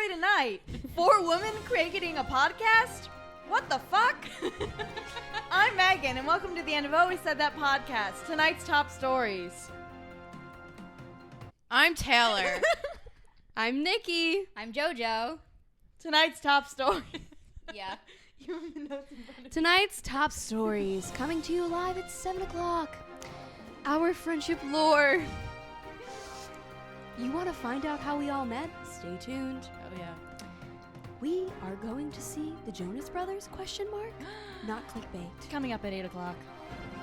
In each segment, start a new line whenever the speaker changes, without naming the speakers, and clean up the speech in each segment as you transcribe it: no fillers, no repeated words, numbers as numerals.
story tonight. 4 women creating a podcast? What the fuck? I'm Megan, and welcome to the end of Always Said That podcast. Tonight's top stories.
I'm Taylor.
I'm Nikki.
I'm JoJo.
Tonight's top story.
Yeah.
You have the notes in front of you.
Tonight's top stories coming to you live at 7 o'clock. Our friendship lore. You want to find out how we all met? Stay tuned.
Oh, yeah.
We are going to see the Jonas Brothers, ? Not clickbait.
Coming up at 8 o'clock.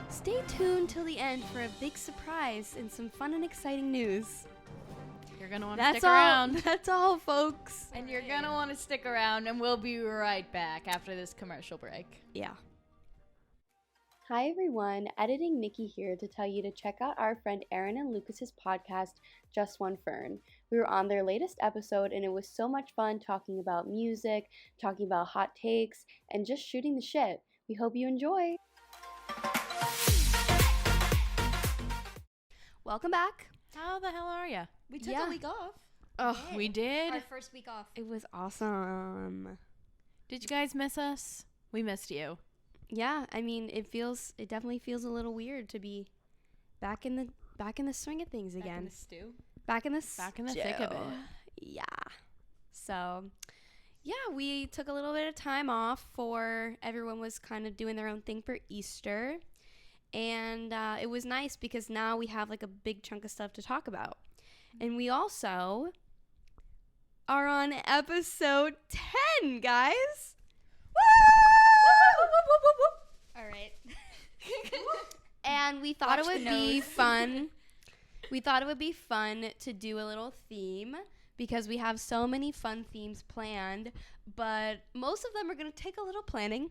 Stay tuned till the end for a big surprise and some fun and exciting news.
You're going to want to
That's
stick around.
That's all, folks.
And you're going to want to stick around, and we'll be right back after this commercial break.
Yeah. Hi everyone, Editing Nikki here to tell you to check out our friend Aaron and Lucas's podcast, Just One Fern. We were on their latest episode and it was so much fun talking about music, talking about hot takes, and just shooting the shit. We hope you enjoy. Welcome back.
How the hell are you?
We took
Yeah.
a week off.
Oh, we did?
Our first week off.
It was awesome.
Did you guys miss us? We missed you.
Yeah, I mean, it definitely feels a little weird to be back in the swing of things again.
Back in the stew.
Back in the
thick of it.
Yeah. So, yeah, we took a little bit of time off for everyone was kind of doing their own thing for Easter. And it was nice because now we have like a big chunk of stuff to talk about. And we also are on episode 10, guys.
All right.
And we thought
Watch
it would
the
be
nose.
fun. We thought it would be fun to do a little theme because we have so many fun themes planned, but most of them are going to take a little planning.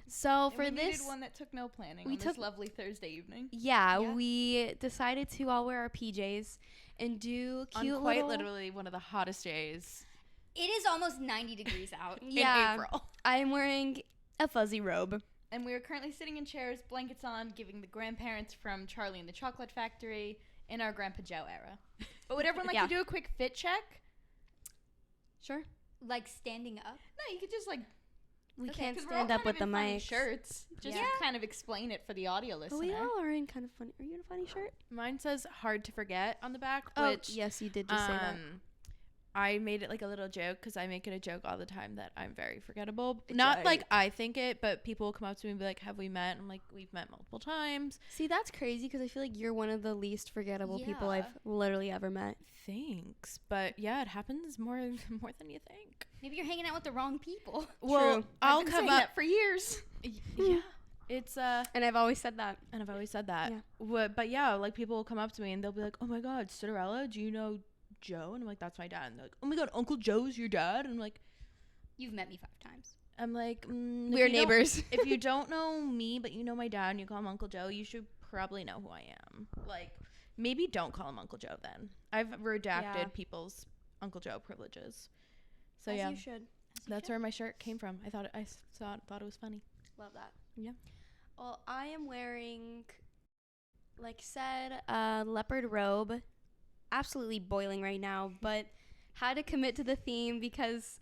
So
And
for
we
this,
needed one that took no planning on this lovely Thursday evening.
yeah,
Yeah.
we decided to all wear our PJs and do cute
On quite
little.
literally one of the hottest days
It is almost 90 degrees out.
Yeah,
in April.
I'm wearing a fuzzy robe.
And we are currently sitting in chairs, blankets on, giving the grandparents from Charlie and the Chocolate Factory in our Grandpa Joe era. But would everyone like
Yeah.
to do a quick fit check?
Sure.
Like standing up.
No, you could just like...
We
Okay,
can't
'cause we're all
stand up
kind
with
of
the
in funny
mics.
shirts. Just
Yeah.
to kind of explain it for the audio
But
listener.
we all are in kind of funny. Are you in a funny shirt?
Mine says hard to forget on the back,
Oh,
which
yes, you did just say that.
I made it like a little joke because I make it a joke all the time that I'm very forgettable. Not like I think it, but people will come up to me and be like, have we met? I'm like, we've met multiple times.
See, that's crazy because I feel like you're one of the least forgettable people
Yeah.
I've literally ever met.
Thanks. But yeah, it happens more than you think.
Maybe you're hanging out with the wrong people.
Well,
I've
I'll
been
come
saying
up.
that for years.
Yeah. It's
And I've always said that.
and I've always said that.
Yeah.
But yeah, like people will come up to me and they'll be like, "Oh my God, Cinderella, do you know Joe?" And I'm like, "That's my dad." And they're like, "Oh my God, Uncle Joe's your dad?" And
You've met me 5 times.
I'm like,
We're
if you don't-
neighbors.
If you don't know me, but you know my dad and you call him Uncle Joe, you should probably know who I am. Like, maybe don't call him Uncle Joe then. I've redacted
Yeah.
people's Uncle Joe privileges. So
As
yeah,
you should.
that's where my shirt came from. I thought it was funny.
Love that.
Yeah.
Well, I am wearing, like said, a leopard robe. Absolutely boiling right now, but had to commit to the theme because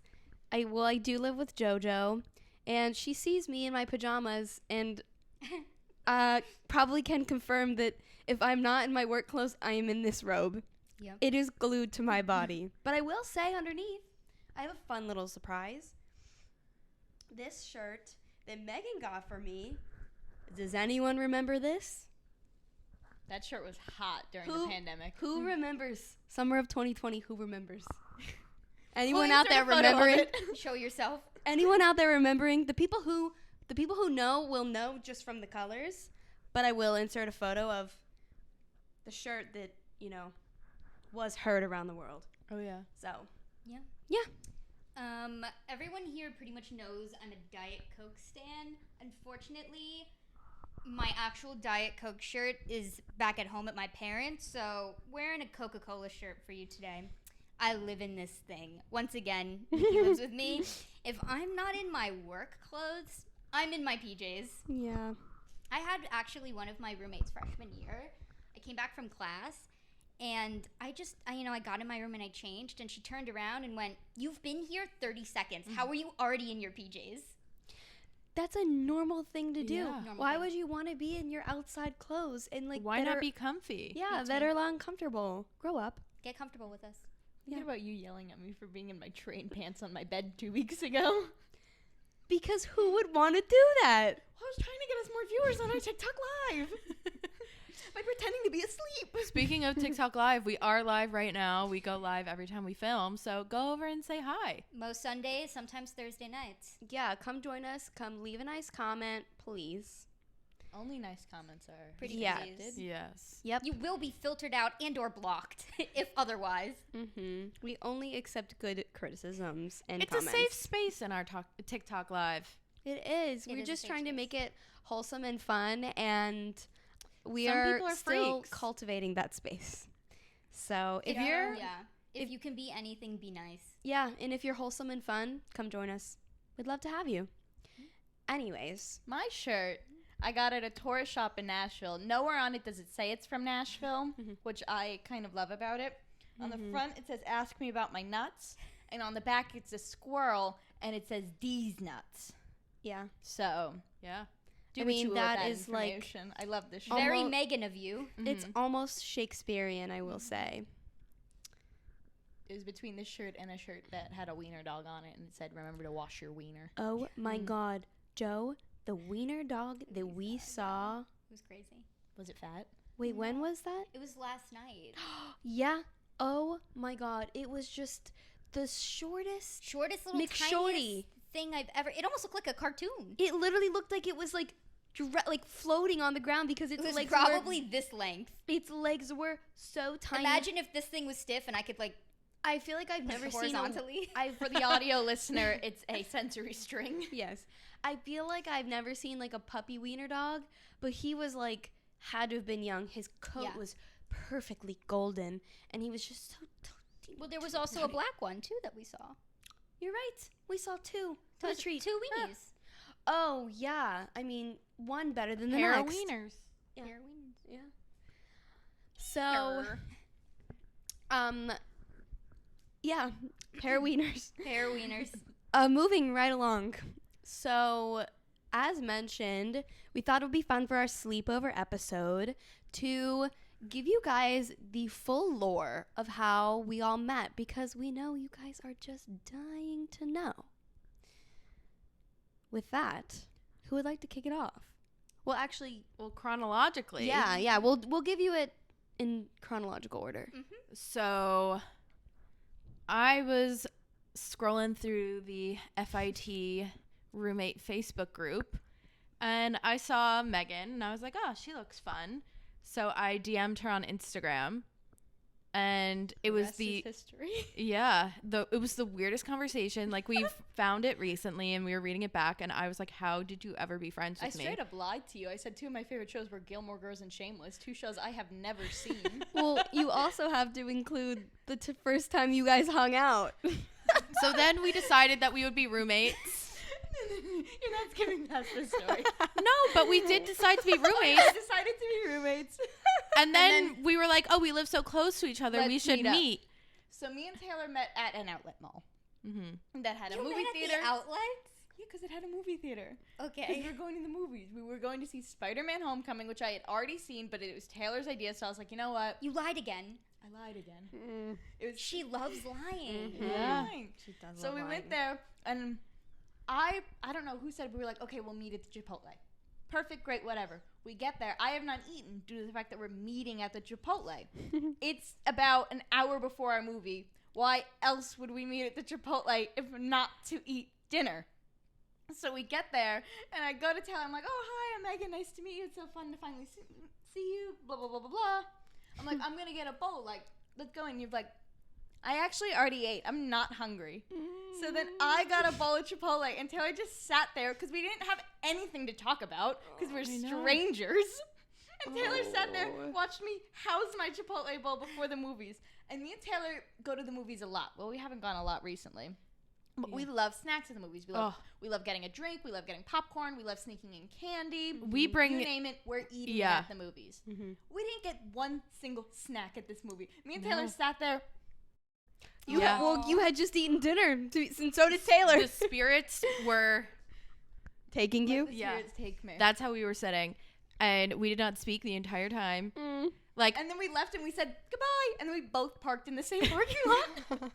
I do live with JoJo, and she sees me in my pajamas and probably can confirm that if I'm not in my work clothes, I am in this robe.
Yep.
It is glued to my body. But I will say underneath, I have a fun little surprise. This shirt that Megan got for me. Does anyone remember this?
That shirt was hot during
Who-
the pandemic.
Who remembers? Summer of 2020, who remembers? Anyone
We'll
out
insert
there
a photo of
remembering?
it.
Show yourself.
Anyone out there remembering? The people who know will know just from the colors, but I will insert a photo of the shirt that, was heard around the world.
Oh yeah.
So,
Yeah.
yeah.
Everyone here pretty much knows I'm a Diet Coke stan. Unfortunately, my actual Diet Coke shirt is back at home at my parents', so wearing a Coca-Cola shirt for you today. I live in this thing. Once again, Nikki lives with me. If I'm not in my work clothes, I'm in my PJs.
Yeah.
I had actually one of my roommates freshman year. I came back from class, And I got in my room and I changed, and she turned around and went, "You've been here 30 seconds. How are you already in your PJs?"
That's a normal thing to do.
Yeah.
Why would you want to be in your outside clothes and like
Why not be comfy?
Yeah, that are uncomfortable. Grow up.
Get comfortable with us.
Thinking about you yelling at me for being in my train pants on my bed 2 weeks ago.
Because who would want to do that?
Well, I was trying to get us more viewers on our TikTok live by pretending to be asleep.
Speaking of TikTok live, we are live right now. We go live every time we film, so go over and say hi.
Most Sundays, sometimes Thursday nights.
Yeah, come join us. Come leave a nice comment, please.
Only nice comments are
Pretty
accepted.
please.
Yes.
Yep.
You will be filtered out and or blocked if otherwise.
Mm-hmm. We only accept good criticisms and
It's
comments.
a safe space in our TikTok live.
It is.
It
We're
is a
just
safe
trying to
space.
make it wholesome and fun, and we
Some
are
people are
still
freaks.
cultivating that space. So if
Yeah.
you're
If you can be anything, be nice.
and if you're wholesome and fun, come join us. We'd love to have you. Anyways,
My shirt, I got at a tourist shop in Nashville. Nowhere on it does it say it's from Nashville, which I kind of love about it. On the front, it says, "Ask me about my nuts." And on the back, it's a squirrel, and it says, "These nuts."
yeah.
So,
Yeah.
do
I
what
mean,
you will with
that
that
is, like,
information. I love this shirt.
Almo-
Very Meghan of you.
It's almost Shakespearean, I will say.
It was between this shirt and a shirt that had a wiener dog on it, and it said, "Remember to wash your wiener."
Oh my God, Joe, the wiener dog that we saw.
It was crazy.
Was it fat?
Wait, when was that?
It was last night.
Yeah. Oh my God, it was just the shortest.
Shortest little
McShorty.
tiniest thing I've ever. It almost looked like a cartoon.
It literally looked like it was like floating on the ground because
It
its
was
legs
probably this length.
its legs were so tiny.
Imagine if this thing was stiff and I could like
I feel like I've
put
never
it
seen
horizontally.
For the audio listener, it's a sensory string.
Yes. I feel like I've never seen like a puppy wiener dog, but he was like had to have been young. His coat
Yeah.
was perfectly golden and he was just so
Well, there was also a black one too that we saw.
You're right. We saw two.
So
To
it's
the treat.
two weenies.
Oh, yeah. I mean, one better than the
Pair of
next.
wieners.
Yeah.
Pair of weenies.
Yeah. So, yeah, pair of wieners.
Pair of wieners.
Moving right along. So, as mentioned, we thought it would be fun for our sleepover episode to give you guys the full lore of how we all met because we know you guys are just dying to know. With that, who would like to kick it off? Well, actually,
Well, chronologically.
yeah, we'll give you it in chronological order.
So I was scrolling through the FIT roommate Facebook group and I saw Meghan and I was like, oh, she looks fun. So I DM'd her on Instagram and it was
history.
it was the weirdest conversation. Like we found it recently and we were reading it back and I was like, how did you ever be friends
I
with me?
straight up lied to you. I said two of my favorite shows were Gilmore Girls and Shameless, two shows I have never seen.
Well, you also have to include the first time you guys hung out.
So then we decided that we would be roommates.
You're not skipping past this story.
No, but we did decide to be roommates.
I decided to be roommates.
And then we were like, oh, we live so close to each other. We
Let's
should
meet up.
meet.
So me and Taylor met at an outlet mall that had a
You
movie
met at
theater.
the outlets?
Yeah, because it had a movie theater. Because
Okay.
we were going to the movies. We were going to see Spider-Man Homecoming, which I had already seen, but it was Taylor's idea. So I was like, you know what?
You lied again.
I lied again. It was
She loves lying.
lying.
She does
So we went there, and I don't know who said, we were like, okay, we'll meet at the Chipotle. Perfect, great, whatever. We get there. I have not eaten due to the fact that we're meeting at the Chipotle. It's about an hour before our movie. Why else would we meet at the Chipotle if not to eat dinner? So we get there, and I go to Taylor. I'm like, oh, hi, I'm Megan. Nice to meet you. It's so fun to finally see you. Blah, blah, blah, blah, blah. I'm like, I'm going to get a bowl. Like, let's go. And you're like, I actually already ate. I'm not hungry. So then I got a bowl of Chipotle, and Taylor just sat there because we didn't have anything to talk about because we're strangers. And Taylor sat there, watched me house my Chipotle bowl before the movies. And me and Taylor go to the movies a lot. Well, we haven't gone a lot recently. But we love snacks at the movies. We love getting a drink. We love getting popcorn. We love sneaking in candy.
We bring
you name it. We're eating it at the movies.
Mm-hmm.
We didn't get one single snack at this movie. Me and Taylor sat there.
You had just eaten dinner, and so did Taylor.
The spirits were
Taking you?
The spirits take me.
That's how we were sitting. And we did not speak the entire time. Like,
and then we left and we said goodbye. And then we both parked in the same parking lot.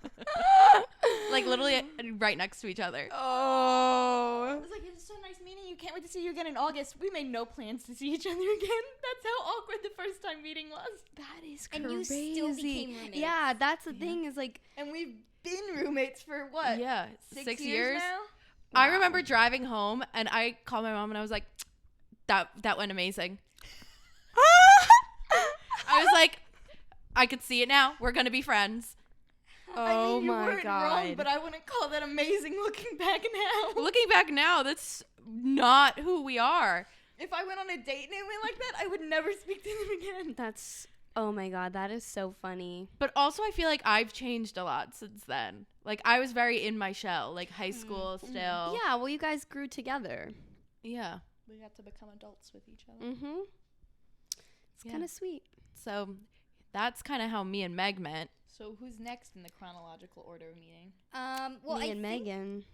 like literally right next to each other.
Oh.
I was like, it's so nice meeting you. Can't wait to see you again in August. We made no plans to see each other again. That's how awkward the first time meeting was.
That is
And
crazy.
you still became roommates.
Yeah, that's the thing is like.
And we've been roommates for what?
Yeah, 6 years
now?
I remember driving home and I called my mom and I was like, that went amazing. I was like, I could see it now. We're going to be friends.
Oh
I mean, you
my
weren't
God.
wrong, but I wouldn't call that amazing looking back now.
Looking back now, that's not who we are.
If I went on a date and it went like that, I would never speak to them again.
That's, oh my God, that is so funny.
But also I feel like I've changed a lot since then. Like I was very in my shell, like high school still.
Yeah, well, you guys grew together.
Yeah.
We got to become adults with each other.
Mm-hmm. It's kind of sweet.
So that's kind of how me and Meg met.
So who's next in the chronological order of meeting?
Well,
Me
I
and
think-
Megan.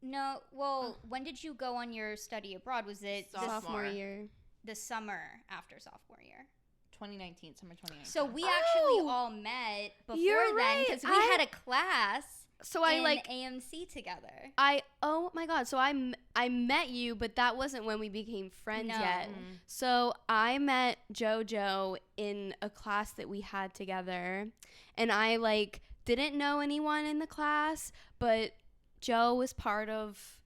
No, well, when did you go on your study abroad? Was it
Sophomore year.
the summer after sophomore year?
2019, summer 2019.
So we actually all met before
You're
then
right.
because we had a class
So I
in
like
AMC together.
oh my God. So I met you, but that wasn't when we became friends
No.
yet. So I met JoJo in a class that we had together, and I like didn't know anyone in the class, but Joe was part of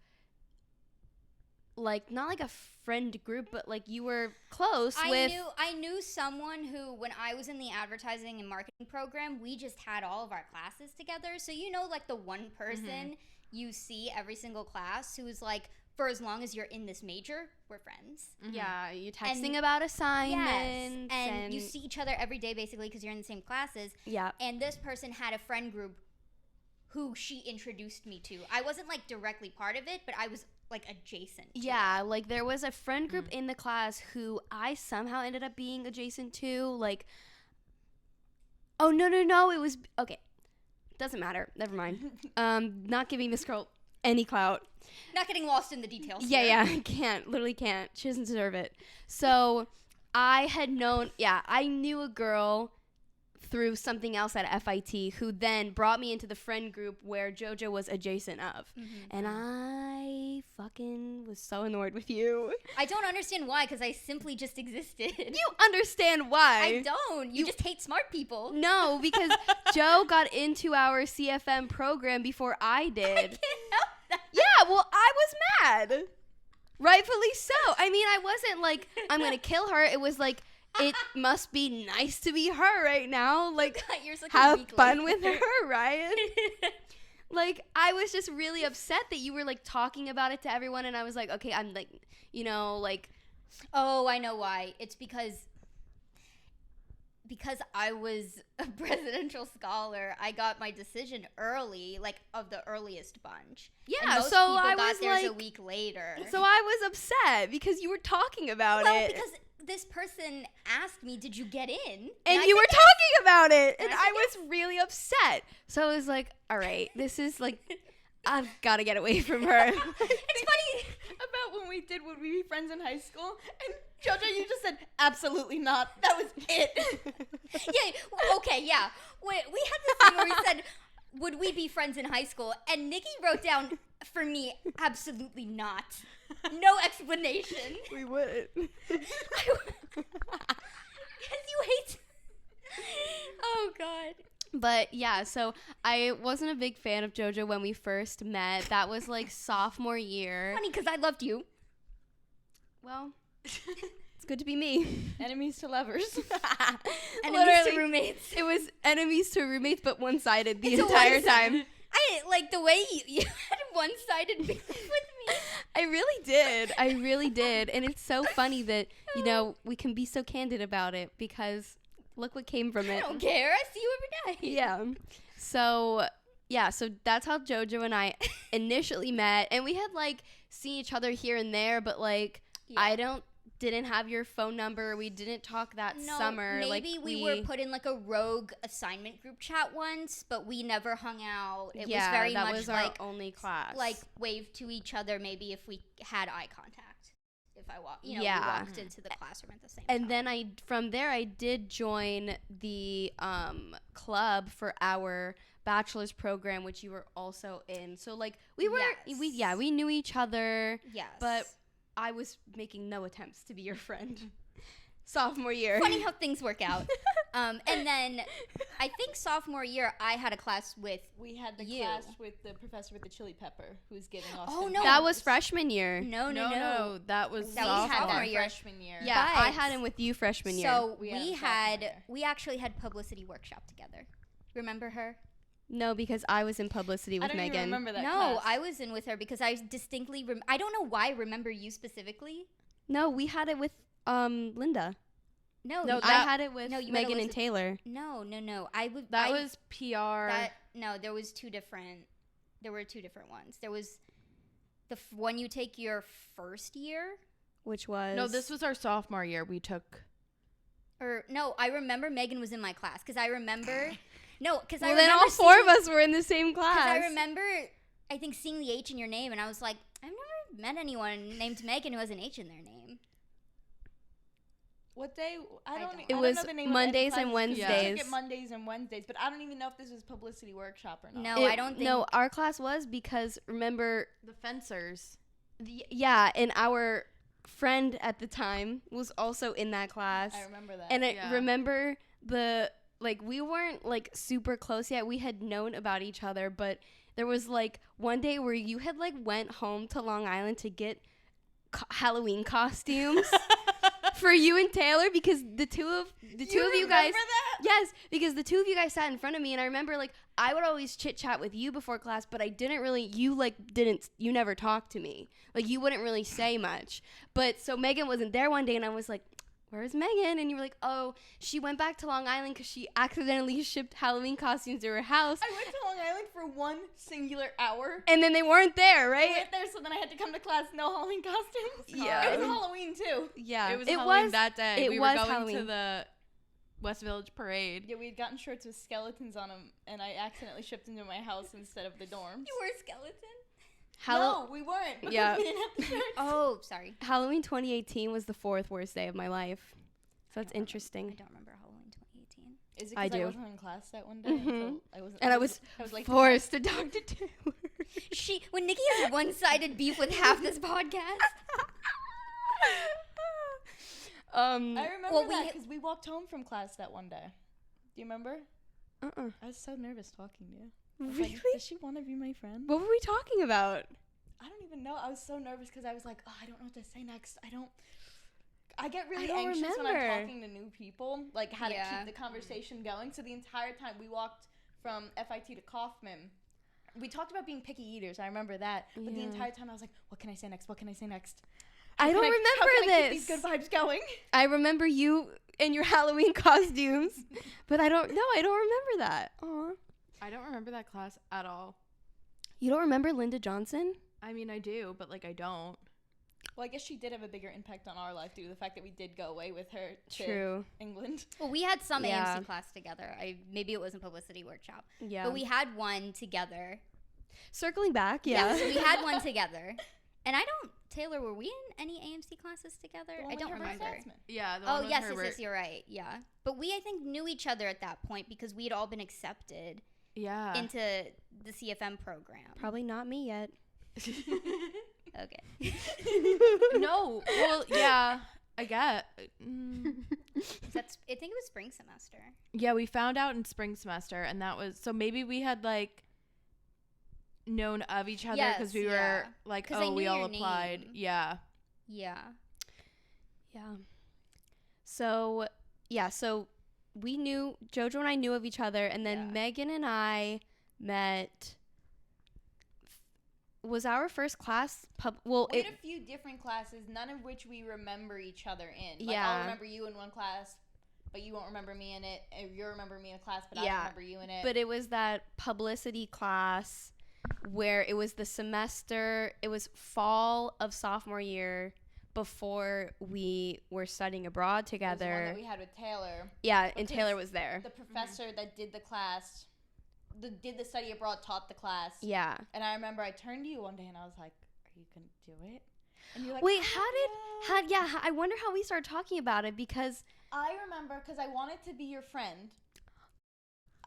like not like a friend group, but like you were close with.
I knew someone who, when I was in the advertising and marketing program, we just had all of our classes together. So you know, like the one person you see every single class who is like, for as long as you're in this major, we're friends.
Yeah, you texting about assignments.
Yes, and you see each other every day basically because you're in the same classes.
Yeah.
And this person had a friend group who she introduced me to. I wasn't like directly part of it, but I was like adjacent to
Yeah, like there was a friend group in the class who I somehow ended up being adjacent to. Like, oh no, it was okay. Doesn't matter. Never mind. Not giving this girl any clout.
Not getting lost in the details.
Yeah, I can't. Literally can't. She doesn't deserve it. So I had known. Yeah, I knew a girl through something else at FIT who then brought me into the friend group where JoJo was adjacent of. And I fucking was so annoyed with you.
I don't understand why, because I simply just existed.
You understand why.
I don't. You just hate smart people.
No, because Joe got into our CFM program before I did.
I can't help that.
Yeah, well, I was mad. Rightfully so. I mean, I wasn't like, I'm going to kill her. It was like, it must be nice to be her right now. Like,
You're such a
have
weak
fun
link.
with her, Ryan. Like, I was just really upset that you were, like, talking about it to everyone. And I was like, okay, I'm, like, you know, like.
Oh, I know why. It's because I was a presidential scholar, I got my decision early, like, of the earliest bunch.
Yeah,
and most
so
people
I
got
was
theirs a
like-
week later.
So I was upset because you were talking about
Well,
it.
because this person asked me, did you get in?
And
I
you were
said yes.
talking about it. And
I
I
said
was really upset. So I was like, all right, this is like, I've got to get away from her.
It's funny about when we Would We Be Friends in high school? And JoJo, you just said, absolutely not. That was it.
Yeah, okay, yeah. We had this thing where we said, would we be friends in high school? And Nikki wrote down, for me, absolutely not. No explanation.
We wouldn't.
Because you hate... Oh, God.
But yeah, so I wasn't a big fan of JoJo when we first met. That was like sophomore year.
Funny, because I loved you.
Well, it's good to be me.
Enemies to lovers.
Enemies
Literally,
to roommates.
It was enemies to roommates, but one-sided the
It's a
entire
one-sided.
time.
I like the way you had one-sided beef with me.
I really did. I really did. And it's so funny that, you know, we can be so candid about it because look what came from
I
it.
don't care. I see you every day.
Yeah. So yeah, so that's how JoJo and I initially met, and we had like seen each other here and there, but like I didn't have your phone number. We didn't talk that summer.
Maybe we were put in like a rogue assignment group chat once, but we never hung out. It was very
that
much
was
like
our only class.
like wave to each other maybe if we had eye contact. If I walked, we
Yeah.
walked into the classroom at the same time.
And then from there I did join the club for our bachelor's program, which you were also in. So like we knew each other.
Yes.
But I was making no attempts to be your friend. Sophomore year.
Funny how things work out. And then I think sophomore year I had a class with
We had the
you.
class with the professor with the chili pepper who's giving us.
Oh, no.
That was freshman year.
No.
That was
That we had
sophomore.
our year.
freshman year.
Yeah,
But-
I had him with you freshman year.
So
We had him sophomore year.
we actually had publicity workshop together. Remember her?
No, because I was in publicity with
I don't
Megan.
even remember that
No,
class.
I was in with her because I distinctly I don't know why I remember you specifically.
No, we had it with Linda.
No,
No,
I had it with
no, you had
Megan and
Elizabeth-
Taylor.
No. I would.
That was PR.
There was two different. There were two different ones. There was the one you take your first year,
Which was
No, this was our sophomore year. We took.
or no? I remember Megan was in my class because I remember. No, because I
Well,
remember
then all four of us were in the same class.
Because I remember, I think seeing the H in your name, and I was like, I've never met anyone named Megan who has an H in their name.
What day? I don't.
don't.
I
It
don't
was
know the name
Mondays
of any
and
classes, 'cause we
Wednesdays.
took it Mondays and Wednesdays, but I don't even know if this was publicity workshop or not.
No, I don't think.
No, our class was because remember,
The fencers.
and our friend at the time was also in that class.
I remember that.
And I
Yeah.
remember we weren't like super close yet. We had known about each other, but there was like one day where you had like went home to Long Island to get Halloween costumes for you and Taylor because the two of you guys.
that?
Yes, because the two of you guys sat in front of me, and I remember like I would always chit chat with you before class, but I didn't really. You never talked to me. Like you wouldn't really say much. But so Megan wasn't there one day, and I was like, "Where's Megan?" And you were like, "Oh, she went back to Long Island because she accidentally shipped Halloween costumes to her house,
I went to Long Island for one singular hour.
and then they weren't there,
I
right?"
went there, so then I had to come to class. No Halloween costumes.
Yeah.
It was Halloween too.
Yeah,
It was Halloween that day.
it
We
was
were going
Halloween.
to the West Village Parade.
Yeah, we had gotten shirts with skeletons on them, and I accidentally shipped them to my house instead of the dorms.
You were a skeleton?
No, we weren't. Because
Yeah.
we didn't have the shirts.
Oh, sorry.
Halloween 2018 was the fourth worst day of my life. So that's
I
interesting.
don't remember Halloween 2018.
Is it
I
because I,
do.
wasn't in class that one day?
Mhm.
So I wasn't.
And I was
like
forced to talk to Taylor.
When Nikki has one-sided beef with half this podcast.
I remember
Well,
that because we walked home from class that one day. Do you remember?
Uh-uh.
I was so nervous talking to you. I was
Really?
like, does she want to be my friend?
What were we talking about?
I don't even know. I was so nervous because I was like, oh, I don't know what to say next. I get really
don't
anxious when I'm
remember.
talking to new people, like how to
Yeah.
keep the conversation going. So the entire time we walked from FIT to Kaufman, we talked about being picky eaters. I remember that. But the
Yeah.
entire time I was like, what can I say next? What can I say next?
I don't
How
remember
can I keep
this.
these good vibes going?
I remember you in your Halloween costumes, but I don't remember that. Aw.
I don't remember that class at all.
You don't remember Linda Johnson?
I mean, I do, but like I don't.
Well, I guess she did have a bigger impact on our life due to the fact that we did go away with her to
True.
England.
Well, we had some
Yeah.
AMC class together. Maybe it wasn't publicity workshop,
Yeah.
but we had one together.
Circling back, yeah.
Yes, we had one together. And Taylor, were we in any AMC classes together?
The one
I
with
don't
Herbert
remember.
Satzman.
Yeah. The
Oh,
one with
yes,
Herbert.
you're right. Yeah. But we, I think, knew each other at that point because we had all been accepted
Yeah.
into the CFM program.
Probably not me yet.
Okay.
No. Well, yeah. I get.
I think it was spring semester.
Yeah, we found out in spring semester, and that was so maybe we had like known of each other because
Yes,
we were
yeah.
like,
'Cause I
oh, we
knew
all
your
applied.
name.
Yeah.
Yeah.
Yeah. So we knew, JoJo and I knew of each other, and then
Yeah.
Megan and I met. Was our first class
We had a few different classes, none of which we remember each other in. Like,
Yeah.
I'll remember you in one class, but you won't remember me in it. Or you'll remember me in the class, but I
Yeah.
don't remember you in it.
But it was that publicity class where it was the semester, it was fall of sophomore year before we were studying abroad
It was the
together.
one that we had with Taylor.
Yeah, and
Because
Taylor was there.
The professor that did the class, did the study abroad, taught the class.
Yeah.
And I remember I turned to you one day and I was like, "Are you gonna do it?" And you're like,
Wait,
"I
I wonder how we started talking about it because
I remember because I wanted to be your friend.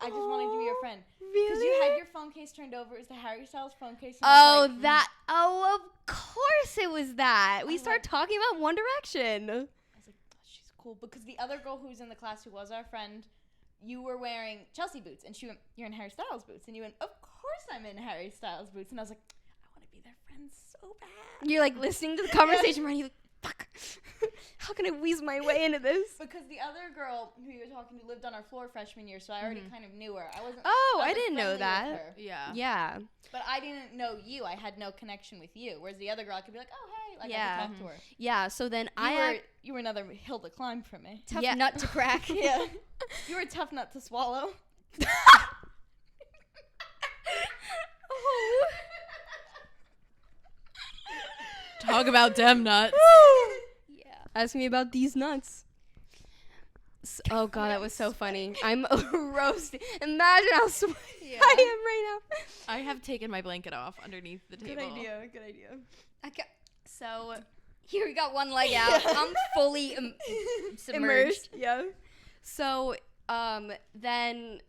I just wanted to be your friend.
Really?
Because you had your phone case turned over. It was the Harry Styles phone case. And
Oh,
I was like,
of course it was that. We
I
started talking about One Direction.
I was like, oh, she's cool. Because the other girl who was in the class who was our friend, you were wearing Chelsea boots. And she went, "You're in Harry Styles boots." And you went, "Of course I'm in Harry Styles boots." And I was like, I want to be their friend so bad.
You're like listening to the conversation, Ronnie. Like, fuck. How can I weasel my way into this?
Because the other girl who you were talking to lived on our floor freshman year, so I already kind of knew her. I wasn't.
Oh, I
was, like,
didn't know
friendly with
that.
her.
Yeah.
Yeah.
But I didn't know you. I had no connection with you. Whereas the other girl, I could be like, "Oh, hey," like I
Yeah.
could talk to her.
Yeah. So then
You were another hill to climb for me.
Tough
Yeah.
nut to crack.
Yeah, you were a tough nut to swallow.
Talk about dem nuts.
Yeah.
Ask me about these nuts. Oh god, that was so funny. I'm roasting. Imagine how sweaty I am right now.
I have taken my blanket off underneath the table.
Good idea.
Okay.
So
Here we got one leg out. I'm fully submerged.
immersed. Yeah. So then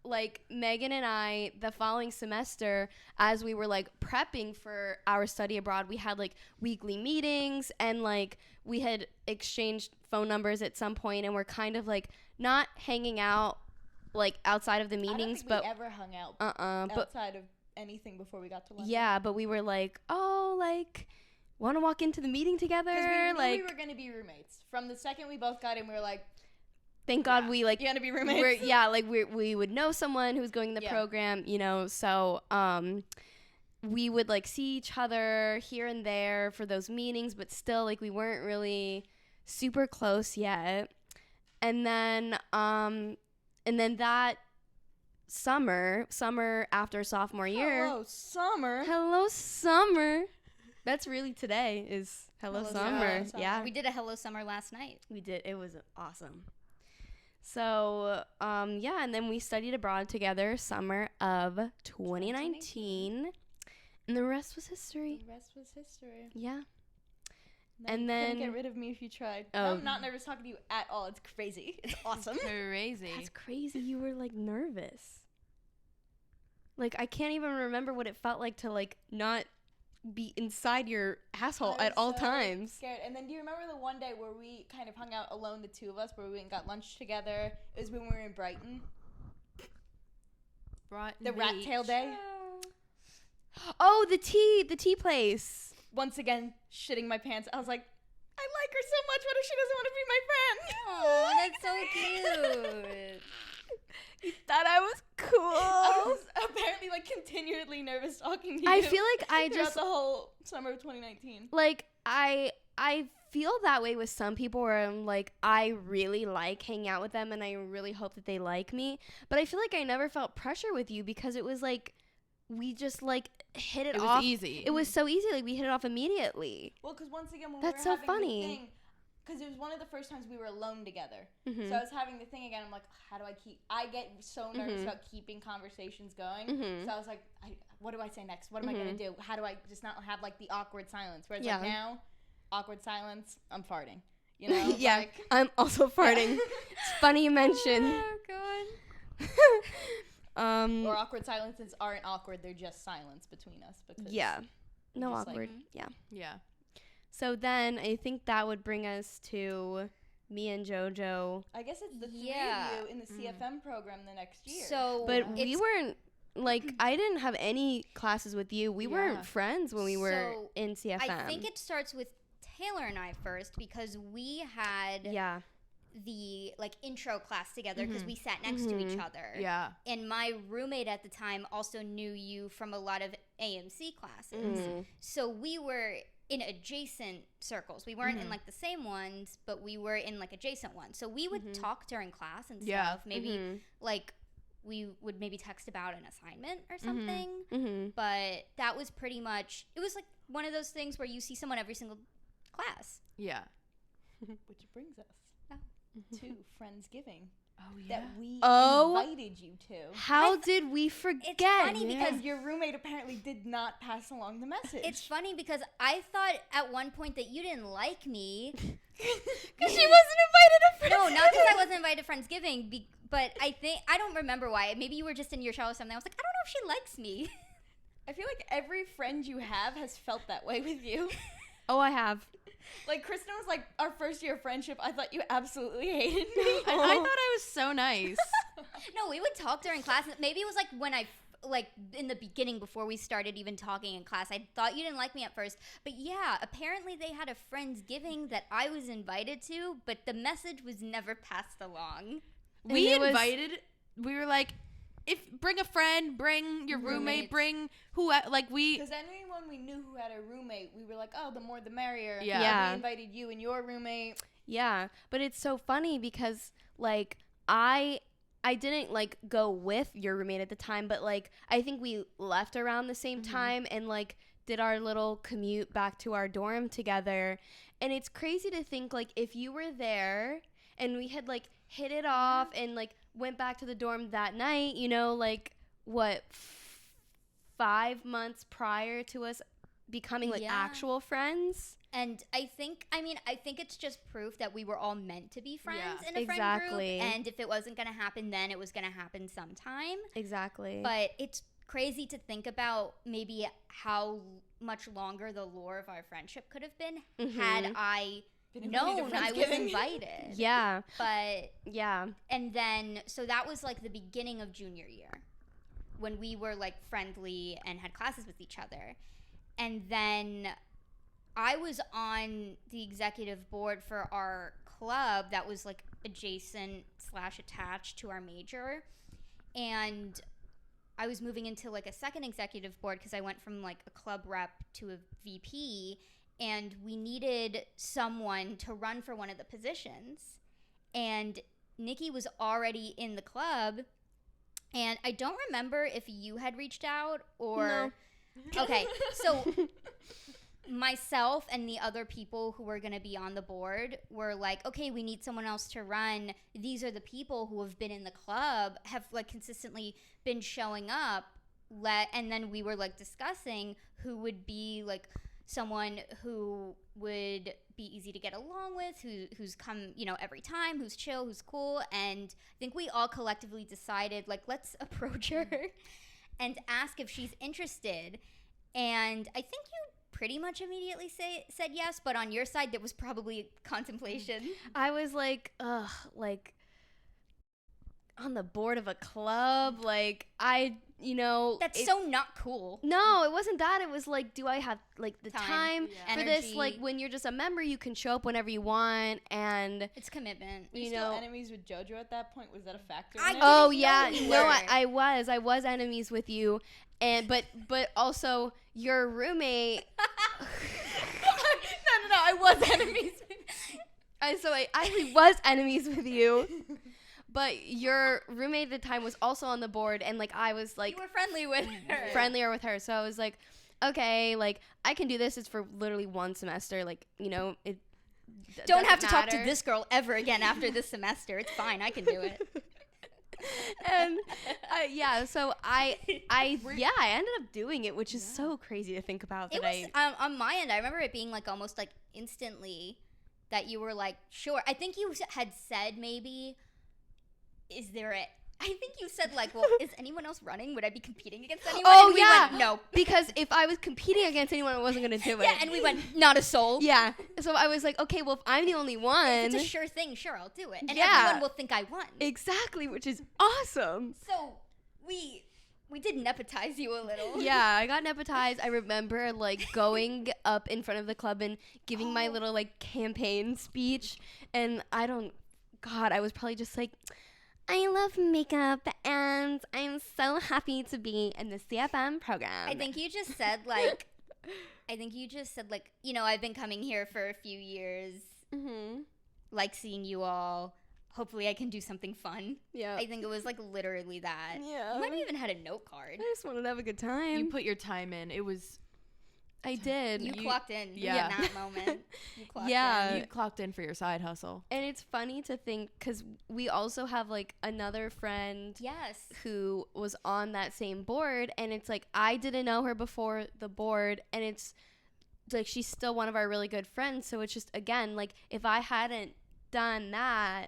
like Megan and I the following semester as we were like prepping for our study abroad, we had like weekly meetings and like we had exchanged phone numbers at some point and we're kind of like not hanging out like outside of the
I don't
meetings
think
but
we ever hung out
but
outside of anything before we got to London.
yeah, but we were like, oh, like want to walk into the meeting together?
Because we knew
Like
we were gonna be roommates. From the second we both got in, we were like,
thank God
yeah,
we like
"You gonna be roommates?"
we would know someone who's going in the
Yeah.
program, you know, so we would like see each other here and there for those meetings, but still like we weren't really super close yet. And then that summer after sophomore year.
Hello, summer.
That's really today is hello
Hello,
summer.
summer.
Yeah.
We did a Hello Summer last night.
We did. It was awesome. So, yeah, and then we studied abroad together summer of 2019. And the rest was history.
The rest was history.
Yeah.
No,
And
you
then-
couldn't get rid of me if you tried.
Oh.
I'm not nervous talking to you at all. It's crazy. It's awesome.
Crazy.
That's crazy. You were like nervous. Like, I can't even remember what it felt like to like not be inside your asshole
I
at
was
all
so
times.
Scared. And then do you remember the one day where we kind of hung out alone, the two of us, where we went and got lunch together? It was when we were in Brighton. The rat tail day.
Oh, the tea place.
Once again, shitting my pants. I was like, I like her so much. What if she doesn't want to be my friend?
Oh, that's so cute.
You thought I was cool.
I was apparently like continually nervous talking to you.
I feel like I
throughout
just
the whole summer of 2019.
like I feel that way with some people where I'm like I really like hanging out with them and I really hope that they like me, but I feel like I never felt pressure with you because it was like we just like hit it
It
off.
was easy.
It was so easy, like we hit it off immediately.
Well, because once again, when
That's
we were
so
having
funny.
the thing, because it was one of the first times we were alone together.
Mhm.
So I was having the thing again. I'm like, how do I keep? I get so nervous about keeping conversations going.
Mhm.
So I was like, what do I say next? What am I gonna do? How do I just not have like the awkward silence? Whereas
Yeah.
like now, awkward silence, I'm farting. You know?
Yeah,
Like,
I'm also farting. It's funny you mention.
Oh, God.
or awkward silences aren't awkward. They're just silence between us. Because
Yeah. No
just, like,
awkward. Yeah.
Yeah.
So then I think that would bring us to me and JoJo.
I guess it's the three
Yeah.
of you in the CFM program the next year.
So,
But we
it's-
weren't like I didn't have any classes with you. We
Yeah.
weren't friends when we were
So,
in CFM.
I think it starts with Taylor and I first because we had
yeah.
the like intro class together because
Mhm.
we sat next to each
Mhm.
other.
Yeah.
And my roommate at the time also knew you from a lot of AMC classes.
Mhm.
So we were in adjacent circles. We weren't in like the same ones, but we were in like adjacent ones. So we would talk during class and stuff. Maybe like we would maybe text about an assignment or something. But that was pretty much, it was like one of those things where you see someone every single class.
Yeah.
Which brings us to Friendsgiving.
Oh, yeah.
That we
Oh.
invited you to.
How did we forget?
It's funny
Because your roommate apparently did not pass along the message.
It's funny because I thought at one point that you didn't like me.
Because she wasn't invited to
No, not because I wasn't invited to Friendsgiving, but I don't remember why. Maybe you were just in your shower or something. I was like, I don't know if she likes me.
I feel like every friend you have has felt that way with you.
Oh, I have.
Like, Kristen was like, our first year of friendship, I thought you absolutely hated me.
I thought I was so nice.
No, we would talk during class. Maybe it was like when like in the beginning before we started even talking in class. I thought you didn't like me at first. But yeah, apparently they had a Friendsgiving that I was invited to, but the message was never passed along.
We were like, bring a friend, bring your roommate, bring
Because anyone we knew who had a roommate, we were like, oh, the more the merrier.
Yeah.
We invited you and your roommate.
Yeah, but it's so funny because like I didn't like go with your roommate at the time, but like I think we left around the same time and like did our little commute back to our dorm together. And it's crazy to think like if you were there and we had like hit it off and like went back to the dorm that night, you know, like what 5 months prior to us becoming like actual friends.
And I think it's just proof that we were all meant to be friends in a friend
Exactly.
group. And if it wasn't going to happen then, it was going to happen sometime.
Exactly.
But it's crazy to think about maybe how much longer the lore of our friendship could have been had I known I was invited.
Yeah.
But
yeah.
and then so that was like the beginning of junior year when we were like friendly and had classes with each other. And then I was on the executive board for our club that was like adjacent / attached to our major. And I was moving into like a second executive board because I went from like a club rep to a VP, and we needed someone to run for one of the positions. And Nikki was already in the club, and I don't remember if you had reached out or...
No.
Okay, so myself and the other people who were going to be on the board were like, okay, we need someone else to run. These are the people who have been in the club, have like consistently been showing up. And then we were like discussing who would be like someone who would be easy to get along with, who's come, you know, every time, who's chill, who's cool. And I think we all collectively decided, like, let's approach her and ask if she's interested. And I think you pretty much immediately said yes, but on your side there was probably contemplation.
I was like, ugh, like on the board of a club, like
That's so not cool.
No, it wasn't that. It was like, do I have like the time for
energy.
this? Like when you're just a member, you can show up whenever you want, and
It's commitment.
Were you still enemies with JoJo at that point? Was that a factor?
I
in it?
didn't
oh
know
yeah,
you
no,
were.
I was enemies with you, and but also your roommate.
No, I was enemies with
I was enemies with you. But your roommate at the time was also on the board, and like I was like
You were friendly with her.
friendlier with her, so I was like, okay, like I can do this. It's for literally one semester, like it.
Don't have to
doesn't
talk to
matter.
this girl ever again after this semester. It's fine. I can do it.
And so I ended up doing it, which is so crazy to think about.
It was on my end. I remember it being like almost like instantly that you were like, sure. I think you had said maybe. I think you said like, well, is anyone else running? Would I be competing against anyone?
Oh,
and we
yeah.
went, no.
Because if I was competing against anyone, I wasn't gonna do it.
Yeah, and we went, not a soul.
Yeah. So I was like, okay, well, if I'm the only one,
It's a sure thing. Sure, I'll do it. And
Yeah.
everyone will think I won.
exactly, which is awesome.
So we did nepotize you a little.
Yeah, I got nepotized. I remember like going up in front of the club and giving my little like campaign speech, and I was probably just like, I love makeup and I'm so happy to be in the CFM program.
I think you just said like, I think you just said, like, you know, I've been coming here for a few years, like seeing you all. Hopefully I can do something fun.
Yeah.
I think it was, like, literally that.
Yeah.
You might have even had a note card.
I just wanted to have a good time.
You put your time in. It was.
I did.
You clocked in in
yeah.
that moment. You clocked
Yeah.
in.
You clocked in for your side hustle.
And it's funny to think, because we also have, like, another friend
Yes.
who was on that same board, and it's like, I didn't know her before the board, and it's like, she's still one of our really good friends. So it's just, again, like, if I hadn't done that,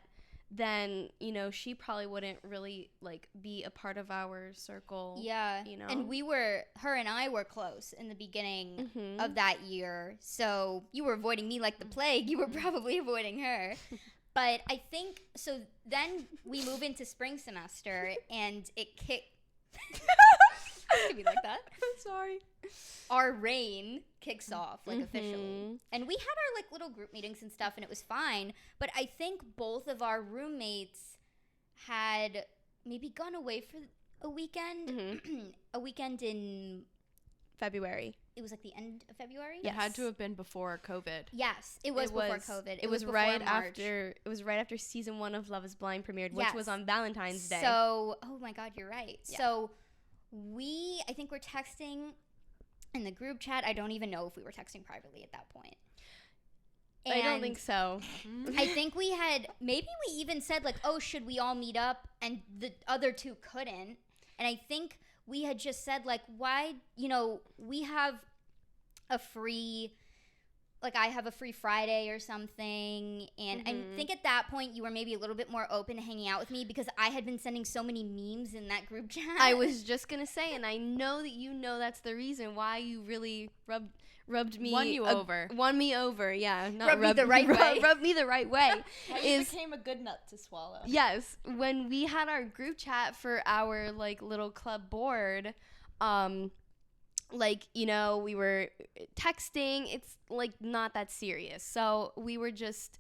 then, you know, she probably wouldn't really, like, be a part of our circle.
Yeah.
You know?
And her and I were close in the beginning
Mhm.
of that year. So you were avoiding me like the plague. You were probably avoiding her. But I think, so then we move into spring semester and it kicked. Don't be like that.
I'm sorry.
Our reign kicks off, like, officially.
Mhm.
And we had our, like, little group meetings and stuff, and it was fine. But I think both of our roommates had maybe gone away for a weekend. A weekend in,
February.
it was, like, the end of February?
It had to have been before COVID.
Yes, it was before COVID.
It was
before
right
March.
after. It was right after season 1 of Love Is Blind premiered, which
Yes.
was on Valentine's Day.
So, oh my God, you're right.
Yeah.
So I think we're texting in the group chat. I don't even know if we were texting privately at that point.
I don't
And
think so.
I think maybe we even said, like, oh, should we all meet up? And the other two couldn't. And I think we had just said, like, why, you know, we have a free, like, I have a free Friday or something. And I think at that point you were maybe a little bit more open to hanging out with me because I had been sending so many memes in that group chat.
I was just gonna say, and I know that you know that's the reason why you really rubbed me
Won you over.
Won me over, yeah. Not
Rubbed me the right way.
Rubbed me the right way.
You became a good nut to swallow.
Yes, when we had our group chat for our, like, little club board, like, you know, we were texting. It's, like, not that serious. So we were just,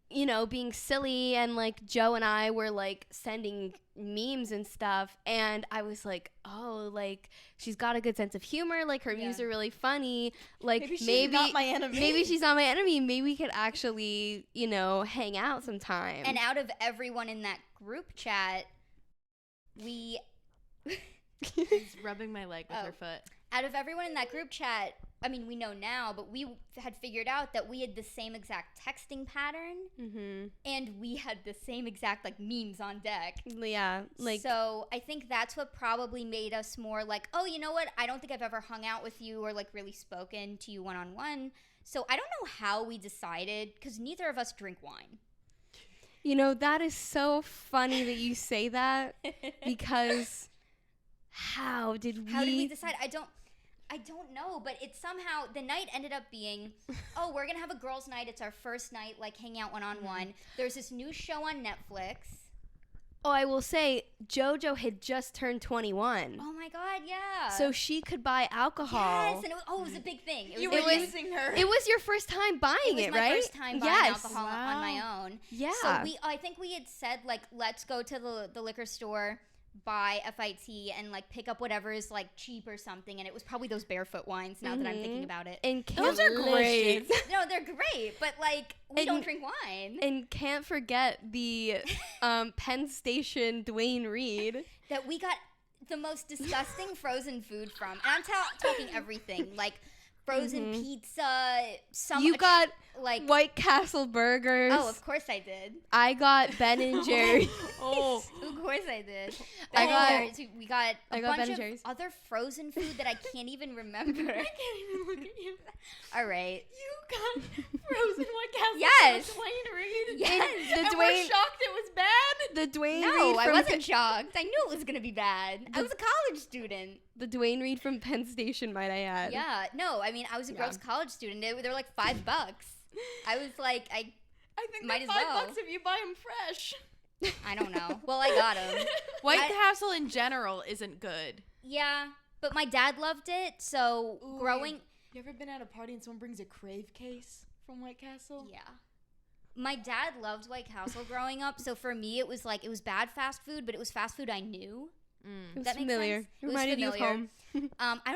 you know, being silly, and, like, Joe and I were, like, sending memes and stuff, and I was like, oh, like, she's got a good sense of humor, like, her memes are really funny, like,
Maybe she's not my enemy.
Maybe she's not my enemy. Maybe we could actually, you know, hang out sometime.
And out of everyone in that group chat,
She's rubbing my leg with her foot.
out of everyone in that group chat, I mean, we know now, but we had figured out that we had the same exact texting pattern, and we had the same exact, like, memes on deck.
Yeah, like,
So I think that's what probably made us more like, oh, you know what? I don't think I've ever hung out with you or, like, really spoken to you one-on-one. So I don't know how we decided, because neither of us drink wine.
you know, that is so funny that you say that, because how did we
decide? I don't know, but it's somehow, the night ended up being, oh, we're going to have a girls' night. It's our first night, like, hanging out one-on-one. There's this new show on Netflix.
Oh, I will say, JoJo had just turned 21.
Oh, my God, yeah.
So she could buy alcohol.
Yes, and it was a big thing.
You
a
were
big thing.
using her.
It was your first time buying
It was my
right?
first time buying
Yes.
alcohol on my own.
Yeah.
So I think we had said, like, let's go to the liquor store, buy FIT, and, like, pick up whatever is, like, cheap or something. And it was probably those barefoot wines, now that I'm thinking about it.
And
Those are great.
No, they're great, but, like, we don't drink wine.
And can't forget the Penn Station Dwayne Reed.
That we got the most disgusting frozen food from. And I'm talking everything. Like, frozen pizza.
You got
like
White Castle burgers.
Oh, of course I did.
I got Ben and Jerry's.
Oh,
Of course I did.
I got-
We got a
I got
bunch
Ben and
of
Jerry's.
other frozen food that I can't even remember.
I can't even look at you.
All right.
You got frozen White Castle.
Yes.
from Dwayne Reed.
Yes.
The
And
Dwayne-
we're shocked it was bad.
The Dwayne
No,
Reed
I
from
wasn't shocked. I knew it was gonna be bad. I was a college student.
the Dwayne Reed from Penn Station, might I add.
Yeah. No, I mean I was a girls' college student. They're like $5. I was like,
I think
Might
they're
as well.
$5 if you buy them fresh.
I don't know. Well, I got them.
White Castle in general isn't good.
Yeah, but my dad loved it. So
Ooh,
growing,
You ever been at a party and someone brings a Crave case from White Castle?
yeah. My dad loved White Castle growing up. So for me, it was bad fast food, but it was fast food I knew.
It was
That makes
familiar.
sense.
It
It was
reminded you of
familiar.
home.
I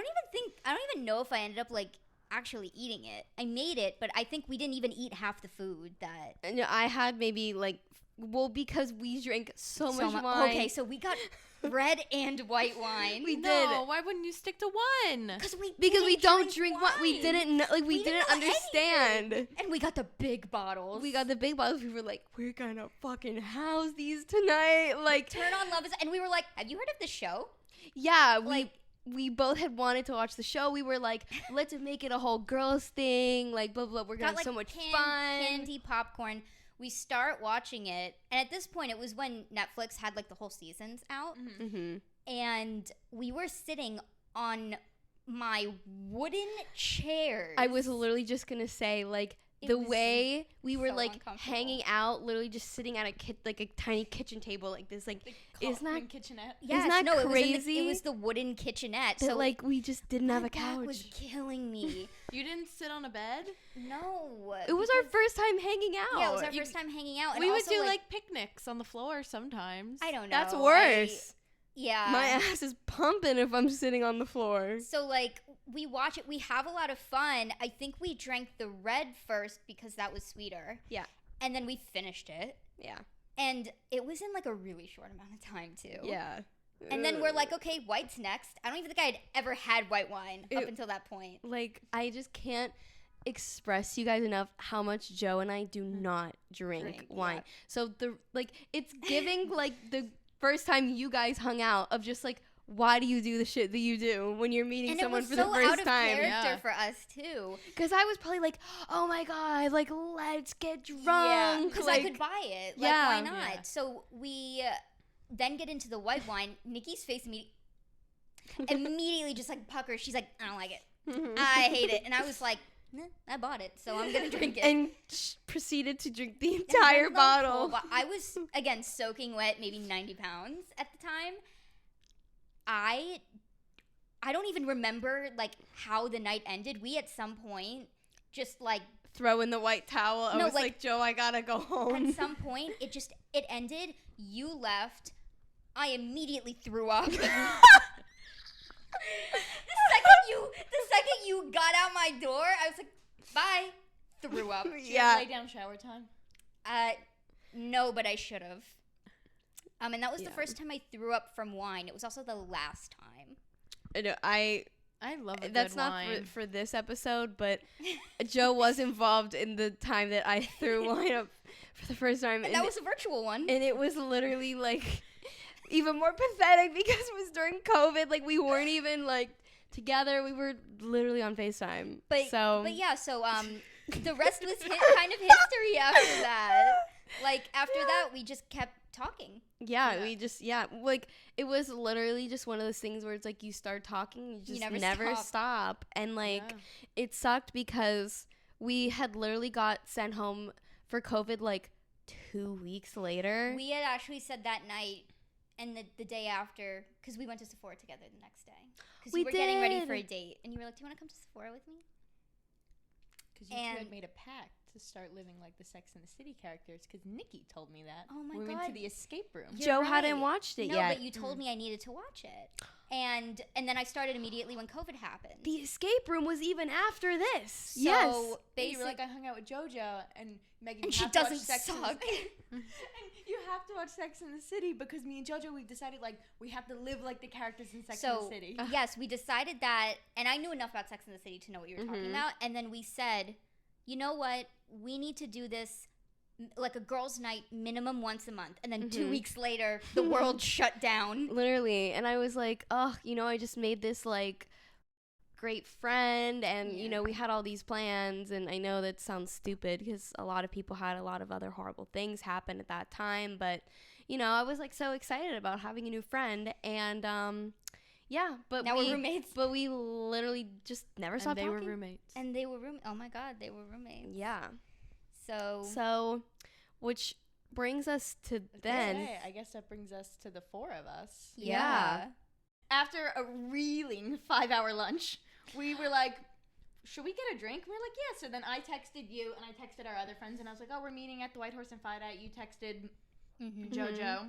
don't even know if I ended up like actually eating it. I made it, but I think we didn't even eat half the food that.
And I had maybe like, well, because we drank so much wine.
Okay, so we got red and white wine.
We
No,
did.
why wouldn't you stick to one?
Because we
Because don't
didn't
drink wine. We didn't know, like, we didn't
know
understand.
anything. And we got the big bottles.
We got the big bottles. We were like, we're gonna fucking house these tonight. Like,
Turn on Love Is, and we were like, have you heard of the show?
yeah,
Like-
we both had wanted to watch the show. We were like, let's make it a whole girls thing. Like, blah, blah, we're gonna have so much fun.
Candy, popcorn. We start watching it, and at this point, it was when Netflix had like the whole seasons out,
Mm-hmm.
and we were sitting on my wooden chairs.
I was literally just gonna say, like,
It
the
was
way we were
so
like
uncomfortable.
hanging out, literally just sitting at a tiny kitchen table like this, like isn't that
kitchenette?
Yes,
Isn't that
no,
crazy?
It was the wooden kitchenette.
that
So
like we just didn't have a
my back
couch?
was killing me.
You didn't sit on a bed?
No,
It was our first time hanging out.
Yeah, it was our first time hanging out. And
We would
also,
do like picnics on the floor sometimes.
I don't know.
That's worse.
Yeah.
My ass is pumping if I'm sitting on the floor.
So like we watch it, we have a lot of fun. I think we drank the red first because that was sweeter.
Yeah.
And then we finished it.
Yeah.
And it was in like a really short amount of time too.
Yeah.
And then we're like, okay, white's next. I don't even think I'd ever had white wine up until that point.
Like, I just can't express you guys enough how much Joe and I do not drink wine.
yeah.
So it's giving like the first time you guys hung out of just like, why do you do the shit that you do when you're meeting
And
someone
it was
for
so
the first
out of
time?
character
Yeah.
for us too.
Because I was probably like, oh my god, like let's get drunk.
Yeah, because
like,
I could buy it. Like,
Yeah.
why not?
Yeah.
So we then get into the white wine. Nikki's face immediately just like puckers. She's like, I don't like it. I hate it. And I was like, nah, I bought it, so I'm gonna drink it.
and proceeded to drink the
And
entire
drank the whole
bottle.
I was again soaking wet, maybe 90 pounds at the time. I don't even remember like how the night ended. We at some point just like
Throw in the white towel. I
No,
was
like-
like, Joe, I gotta go home.
at some point it ended. You left. I immediately threw up. The second you got out my door, I was like, bye. Threw up.
Yeah.
Lay down shower time.
No, but I should have. And that was the
Yeah.
first time I threw up from wine. It was also the last time.
I know,
I love a
that's
good
not
wine.
for this episode, but Joe was involved in the time that I threw wine up for the first time.
And that was a virtual one.
And it was literally like even more pathetic because it was during COVID. Like we weren't even like together. We were literally on FaceTime.
But yeah, so the rest was kind of history after that. Like after that, we just kept talking.
Yeah, we just like it was literally just one of those things where it's like you start talking, you just never stop. And like it sucked because we had literally got sent home for COVID like 2 weeks later.
We had actually said that night and the day after, because we went to Sephora together the next day. Because
We
we were getting ready
did.
for a date, and you were like, "Do you want to come to Sephora with me?"
Because you two
And-
had made a pact to start living like the Sex and the City characters. Because Nikki told me that.
Oh my
when we went
God.
to the escape room.
You're
Joe
right.
hadn't watched it
No,
yet.
but you told me I needed to watch it, and then I started immediately when COVID happened.
The escape room was even after this.
So
yes.
Yeah, you were
basically,
like, I hung out with JoJo and Meghan.
and
you
she
have to watch
doesn't
Sex and the
suck.
City. And you have to watch Sex in the City because me and JoJo, we decided like we have to live like the characters in Sex in the City.
Yes, we decided that, and I knew enough about Sex and the City to know what you were talking about. And then we said, you know what? We need to do this like a girls' night minimum once a month. And then 2 weeks later, the world shut down.
Literally. And I was like, oh, I just made this like great friend and we had all these plans, and I know that sounds stupid because a lot of people had a lot of other horrible things happen at that time, but I was like so excited about having a new friend, and but
Now we're roommates.
but we literally just never
And
stopped
they
talking.
were roommates.
And they were oh my God, they were roommates.
Yeah.
So
Which brings us to
I guess that brings us to the four of us.
Yeah.
After a reeling 5-hour lunch, we were like, should we get a drink? We were like, yeah. So then I texted you and I texted our other friends and I was like, oh, we're meeting at the White Horse and Fida. You texted JoJo.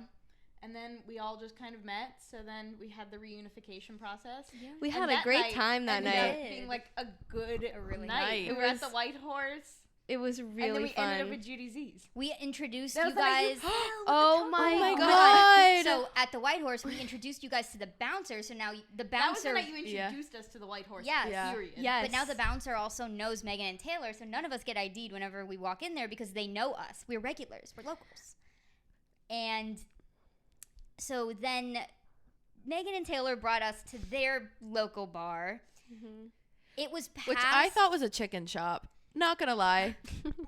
And then we all just kind of met. So then we had the reunification process.
Yeah. We
And
had a
that
great
night
time that
ended up
night.
being like a good
really
night.
night.
We were at the White Horse.
It was
And
really
then we
fun.
ended up at Judy Z's.
We introduced
That
you
was the night
guys.
Oh my
God.
So at the White Horse, we introduced you guys to the bouncer. So now the
That was the
bouncer.
night you introduced us to the White Horse.
Yes.
Yeah.
Period.
Yes.
But now the bouncer also knows Megan and Taylor, so none of us get ID'd whenever we walk in there because they know us. We're regulars. We're locals. And so then Megan and Taylor brought us to their local bar.
Mhm.
It was past.
Which I thought was a chicken shop. Not gonna lie.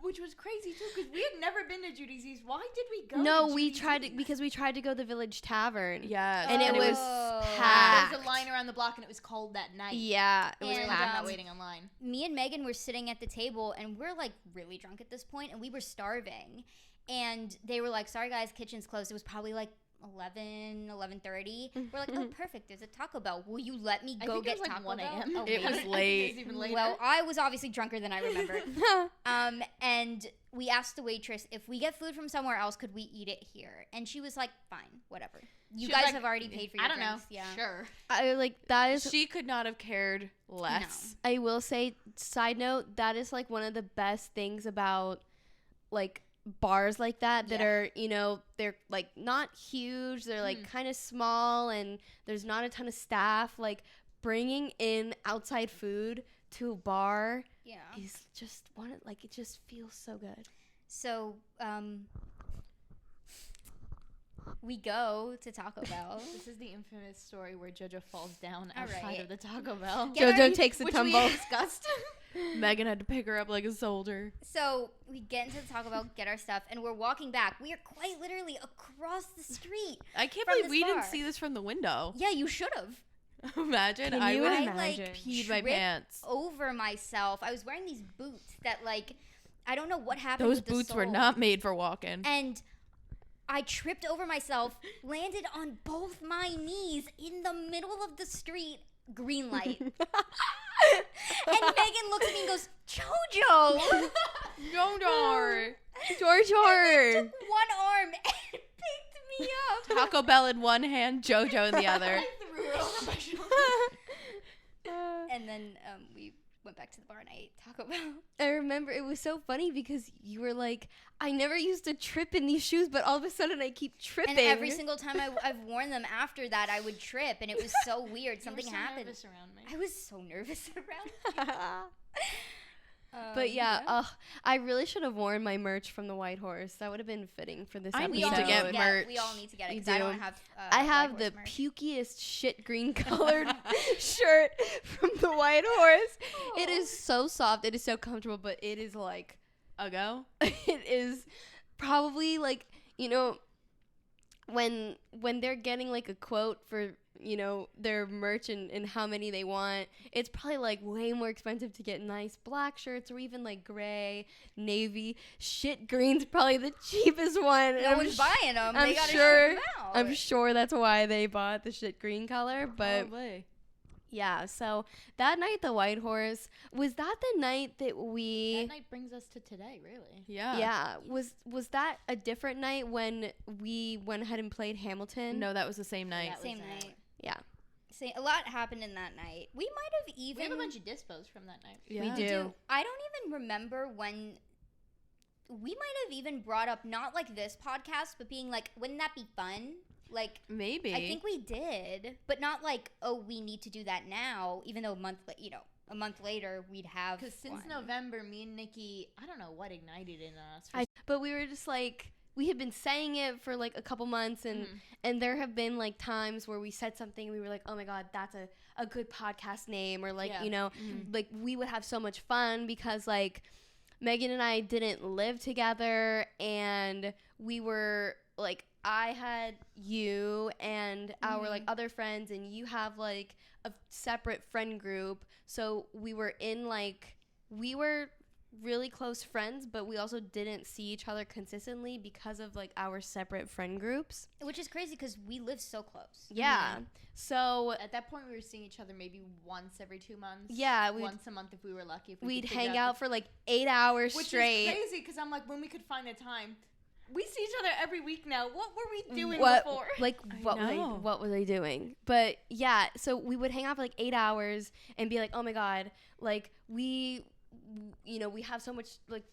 Which was crazy too, because we had never been to Judy Z's. Why did we go?
No,
to
we
Judy
tried to,
Z's?
because we tried to go to the Village Tavern.
Yes.
And it was
Oh.
packed.
There was a line around the block, and it was cold that night.
Yeah, it
We
was
were
And,
packed.
not waiting in line.
Me and Megan were sitting at the table, and we're like really drunk at this point, and we were starving. And they were like, sorry guys, kitchen's closed. It was probably like 11:30. We're like, oh, perfect. There's a Taco Bell. Will you let me
I
go
think
get
it was like
Taco
1
Bell?
a.m.
Oh,
It
wait.
was
I think
late.
It was even later.
Well, I was obviously drunker than I remembered. And we asked the waitress, if we get food from somewhere else, could we eat it here? And she was like, fine, whatever. You
She was
guys
like,
have already paid for your
I don't know.
drinks. Yeah.
Sure.
I like that is.
She could not have cared less.
I will say, side note, that is like one of the best things about like bars like that
Yeah.
are, you know, they're like not huge, they're like kind of small, and there's not a ton of staff. Like bringing in outside food to a bar
Yeah.
is just one of, like, it just feels so good.
So, we go to Taco Bell.
This is the infamous story where JoJo falls down
All
outside
right.
of the Taco Bell.
Get
JoJo
our-
takes a
which
tumble.
we discussed.
Megan had to pick her up like a soldier.
So we get into the Taco Bell, get our stuff, and we're walking back. We are quite literally across the street.
I can't
From
believe
this
we didn't
bar.
see this from the window.
Yeah, you should have.
Imagine.
Can
I
you
would
I
have
like
imagine?
peed my
tripped
pants.
over myself. I was wearing these boots that like I don't know what happened.
Those
with the
boots were
sole.
not made for walking.
And I tripped over myself, landed on both my knees in the middle of the street. Green light. And Megan looks at me and goes, JoJo!
JoJo.
Jar Jar.
Took one arm and picked me up.
Taco Bell in one hand, JoJo in the other.
I threw her over my shoulder.
And then we went back to the bar and I ate Taco Bell.
I remember it was so funny because you were like, I never used to trip in these shoes, but all of a sudden I keep tripping.
And every single time I've worn them after that, I would trip. And it was so weird. Something
You were so
happened.
nervous around me.
I was so nervous around
But yeah, I really should have worn my merch from the White Horse. That would have been fitting for this
I
episode.
need to get merch.
We all need to get it
We
because I
do.
don't have.
I have
White
the
Horse merch.
pukiest shit green colored shirt from the White Horse. It is so soft. It is so comfortable, but it is like,
A go?
it is probably like, you know, when they're getting like a quote for, you know, their merch and how many they want, it's probably like way more expensive to get nice black shirts or even like gray, navy. Shit green's probably the cheapest one.
No one's buying them.
I'm
They gotta
sure-
ship 'em out.
I'm sure that's why they bought the shit green color, but
Probably.
yeah. So that night, the White Horse, was that the night that we?
That night brings us to today, really.
Yeah.
Yeah. Was that a different night when we went ahead and played Hamilton?
No, that was the same night.
That was
Same
that.
night.
Yeah.
A lot happened in that night. We might have even.
We have a bunch of dispos from that night.
Yeah.
We do.
I don't even remember when. We might have even brought up not like this podcast, but being like, wouldn't that be fun? Like,
Maybe.
I think we did, but not like, oh, we need to do that now. Even though a month later we'd have.
Because since
one.
November, me and Nikki, I don't know what ignited in us.
But we were just like, we had been saying it for like a couple months, and and there have been like times where we said something and we were like, oh my god, that's a good podcast name, or like,
Yeah.
you know, like we would have so much fun because like Megan and I didn't live together, and we were like, I had you and our like other friends, and you have like a separate friend group, so we were really close friends, but we also didn't see each other consistently because of like our separate friend groups.
Which is crazy because we live so close.
Yeah. So
At that point, we were seeing each other maybe once every 2 months.
Yeah,
once a month if we were lucky. If we
we'd
could figure
hang out for like 8 hours
which
straight.
is crazy because I'm like, when we could find a time, We see each other every week now. What were we doing
what,
before?
Like, what was I doing? But yeah, so we would hang out for like 8 hours and be like, oh my God, like we have so much like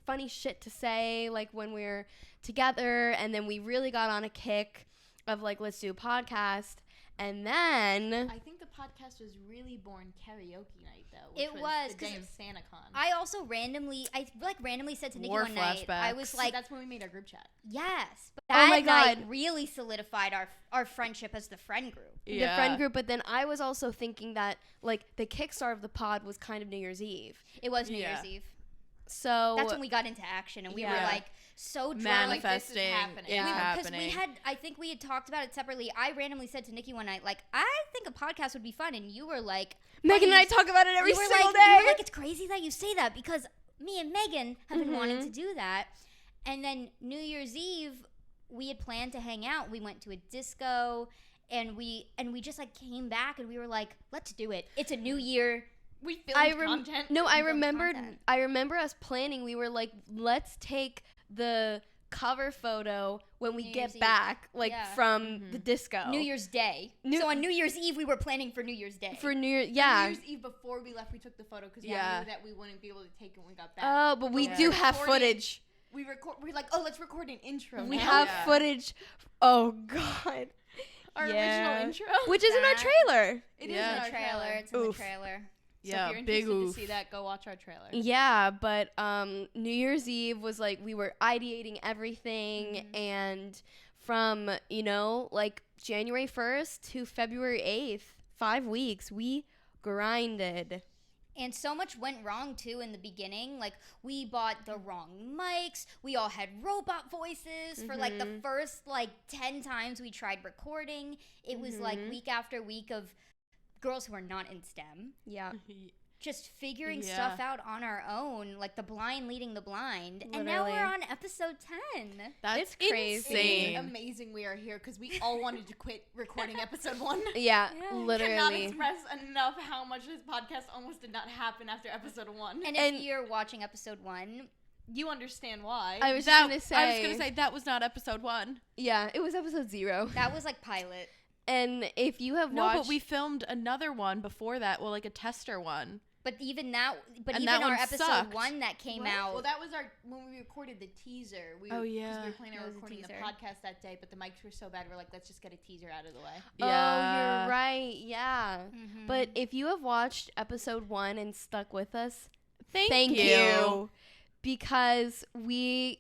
funny shit to say, like when we're together. And then we really got on a kick of like, let's do a podcast. And then
I think the podcast was really born karaoke night, though.
It was,
the day
'cause
of SantaCon.
I also randomly said to Nikki
War
one night, I was
So
like,
that's when we made our group chat.
yes. But
Oh my
that night
God.
really solidified our friendship as the friend group.
the friend group. But then I was also thinking that like the kickstart of the pod was kind of New Year's Eve.
It was New
Yeah.
Year's Eve.
So
That's when we got into action, and we were
Yeah.
like so drunk.
Manifesting.
happening.
It's
Because
happening.
I think we had talked about it separately. I randomly said to Nikki one night, like, I think a podcast would be fun, and you were like,
Megan and I talk about it every
you were
single
like,
day.
You were like, it's crazy that you say that because me and Megan have been wanting to do that. And then New Year's Eve, we had planned to hang out. We went to a disco, and we just like came back, and we were like, let's do it. It's a new year.
We filmed content.
No, I
filmed
remembered.
content.
I remember us planning. We were like, let's take the cover photo when we
New
get
Year's Eve.
back, like
Yeah.
from the disco.
New Year's Day. So on New Year's Eve, we were planning for New Year's Day.
for New Year.
New
Yeah.
Year's Eve before we left, we took the photo because we
Yeah.
knew that we wouldn't be able to take it when we got back.
Oh, but we
Yeah.
do have
Recording-
footage.
We're like, oh, let's record an intro.
We
now.
have
Yeah.
footage. Oh God.
our
Yeah.
original intro.
Which is in our
That-
trailer.
It is
Yeah.
in our
trailer. It's in
Oof.
the trailer.
So
Yeah,
if you're
big
interested
oof.
to see that, go watch our trailer.
Yeah, but New Year's Eve was like we were ideating everything, and from like January 1st to February 8th, 5 weeks, we grinded.
And so much went wrong too in the beginning. Like we bought the wrong mics. We all had robot voices for like the first like 10 times we tried recording. It was like week after week of girls who are not in STEM
Yeah.
just figuring
Yeah.
stuff out on our own, like the blind leading the blind. And now
Literally.
we're on episode 10.
That's
It's crazy.
It's
insane.
amazing we are here because we all wanted to quit recording episode 1.
Yeah,
Cannot
literally.
express enough how much this podcast almost did not happen after episode 1.
And
And-
if you're watching episode 1,
you understand why.
I was
I
gonna
was
say.
gonna say that was not episode 1.
Yeah, it was episode 0.
that was like pilot.
And if you have
No,
watched,
but we filmed another one before that. Well, like a tester one.
But even that,
And
even
that
our
one
episode
sucked.
1 that came
What?
out.
Well, that was when we recorded the teaser.
Oh,
'cause
yeah.
we were planning on
That was a
recording the
teaser.
podcast that day, but the mics were so bad. We're like, let's just get a teaser out of the way.
oh, you're right. Yeah.
Mhm.
But if you have watched episode 1 and stuck with us,
Thank you.
Because we,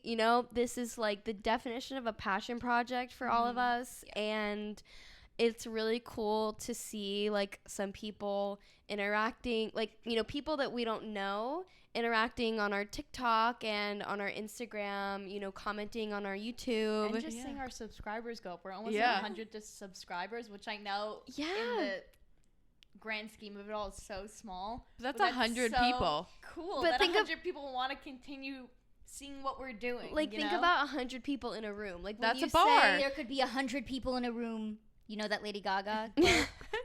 this is like the definition of a passion project for all of us. And it's really cool to see like some people interacting, like, people that we don't know interacting on our TikTok and on our Instagram, commenting on our YouTube.
And just seeing our subscribers go up. We're almost
Yeah.
at 100 subscribers, which I know in
Yeah.
the grand scheme of it all is so small.
That's
But
100
so
people.
Cool.
But
That
think of-
100 people want to continue seeing what we're doing.
Like,
you
think
know?
about 100 people in a room. Like, when
That's
you
a bar.
say-
There could be 100 people in a room. You know that Lady Gaga?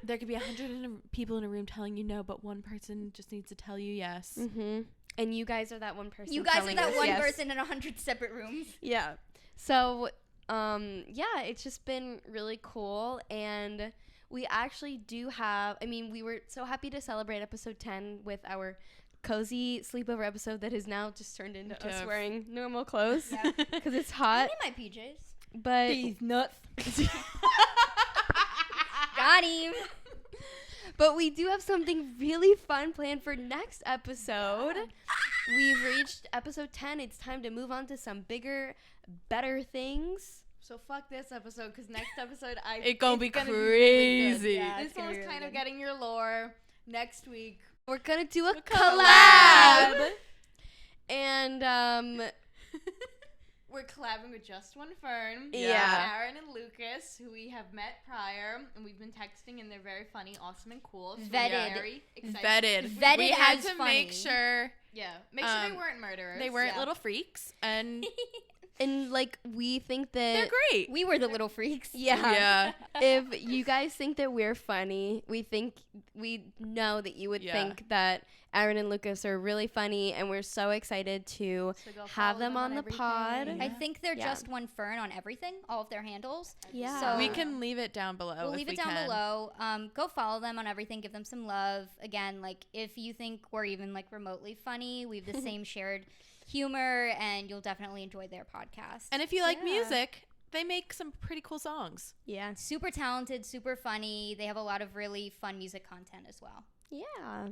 There could be 100 people in a room telling you no, but one person just needs to tell you yes.
Mm-hmm. And you guys are that one person.
You guys are
telling
that
us
one
yes.
person in 100 separate rooms.
Yeah. So, yeah, it's just been really cool. And we actually do have, we were so happy to celebrate episode 10 with our cozy sleepover episode that has now just turned into us
Yeah.
wearing normal clothes
Yeah.
because it's
I'm
hot.
in my PJs.
But
nuts.
Got him.
But we do have something really fun planned for next episode. We've reached episode 10. It's time to move on to some bigger, better things.
So fuck this episode, because next episode
It gonna be
really good.
crazy.
Yeah,
This
it's gonna
one was
be really
kind of
good.
getting your lore. Next week,
We're going to do a
collab.
collab. And,
we're collabing with Just One Fern,
Yeah.
Aaron and Lucas, who we have met prior, and we've been texting, and they're very funny, awesome, and cool. So
Vetted.
We're very excited.
Vetted. We had
as
to
funny.
make sure
Yeah, make sure they
Um,
weren't murderers.
they weren't
Yeah.
little freaks. And
And like we think
They're
that
great.
We were the little freaks.
yeah. If you guys think that we're funny, we know that you would think that Aaron and Lucas are really funny, and we're so excited to
So go
have
follow
them on the
everything.
pod.
I think they're
Yeah.
just one fern on everything, all of their handles.
Yeah.
So
We can leave it down below.
We'll
if
leave
we
it down
can.
below. Go follow them on everything. Give them some love. Again, like if you think we're even like remotely funny, we have the same shared humor, and you'll definitely enjoy their podcast.
And if you like
Yeah.
music, they make some pretty cool songs.
Yeah.
Super talented, super funny. They have a lot of really fun music content as well.
Yeah.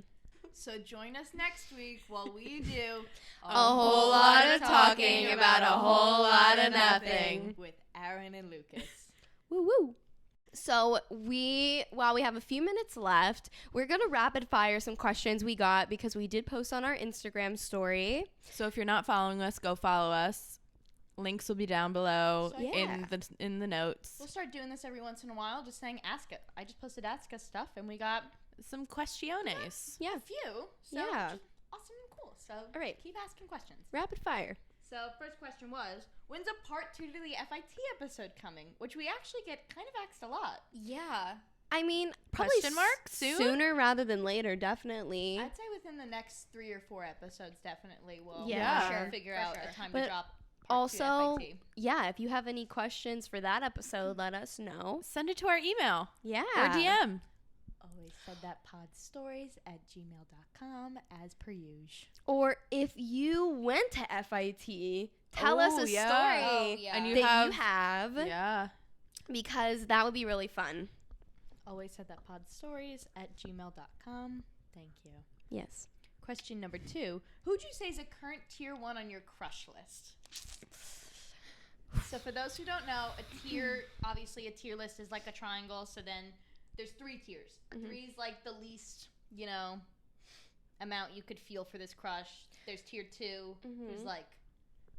So join us next week while we do
A whole lot of talking about a whole lot of nothing.
with Aaron and Lucas.
Woo woo. So while we have a few minutes left, we're gonna rapid fire some questions we got because we did post on our Instagram story.
So if you're not following us, go follow us. Links will be down below
So,
in the notes.
We'll start doing this every once in a while, just saying ask it. I just posted ask us stuff, and we got
Some questiones.
Yeah.
a few. So
Yeah.
just awesome and cool. So
All right.
keep asking questions.
Rapid fire.
So first question was, when's a part 2 to the FIT episode coming? Which we actually get kind of asked a lot.
Yeah.
I mean, probably
Question mark? Soon?
sooner rather than later, definitely.
I'd say within the next 3 or 4 episodes, definitely we'll
Yeah.
Sure,
figure
for
out
sure.
a time
But
to drop part 2
also,
FIT.
yeah, if you have any questions for that episode, let us know.
Send it to our email
Yeah.
or DM.
Always said that podstories@gmail.com as per usual.
Or if you went to FIT, tell us
Oh,
a
yeah.
story
Oh, yeah.
And you
that you
have,
have
yeah.
because that would be really fun.
Always said that podstories@gmail.com. Thank you.
Yes.
Question number 2. Who'd you say is a current tier 1 on your crush list? So for those who don't know, obviously a tier list is like a triangle. So then there's 3 tiers.
Mhm.
3 is like the least, amount you could feel for this crush. There's tier 2, who's like,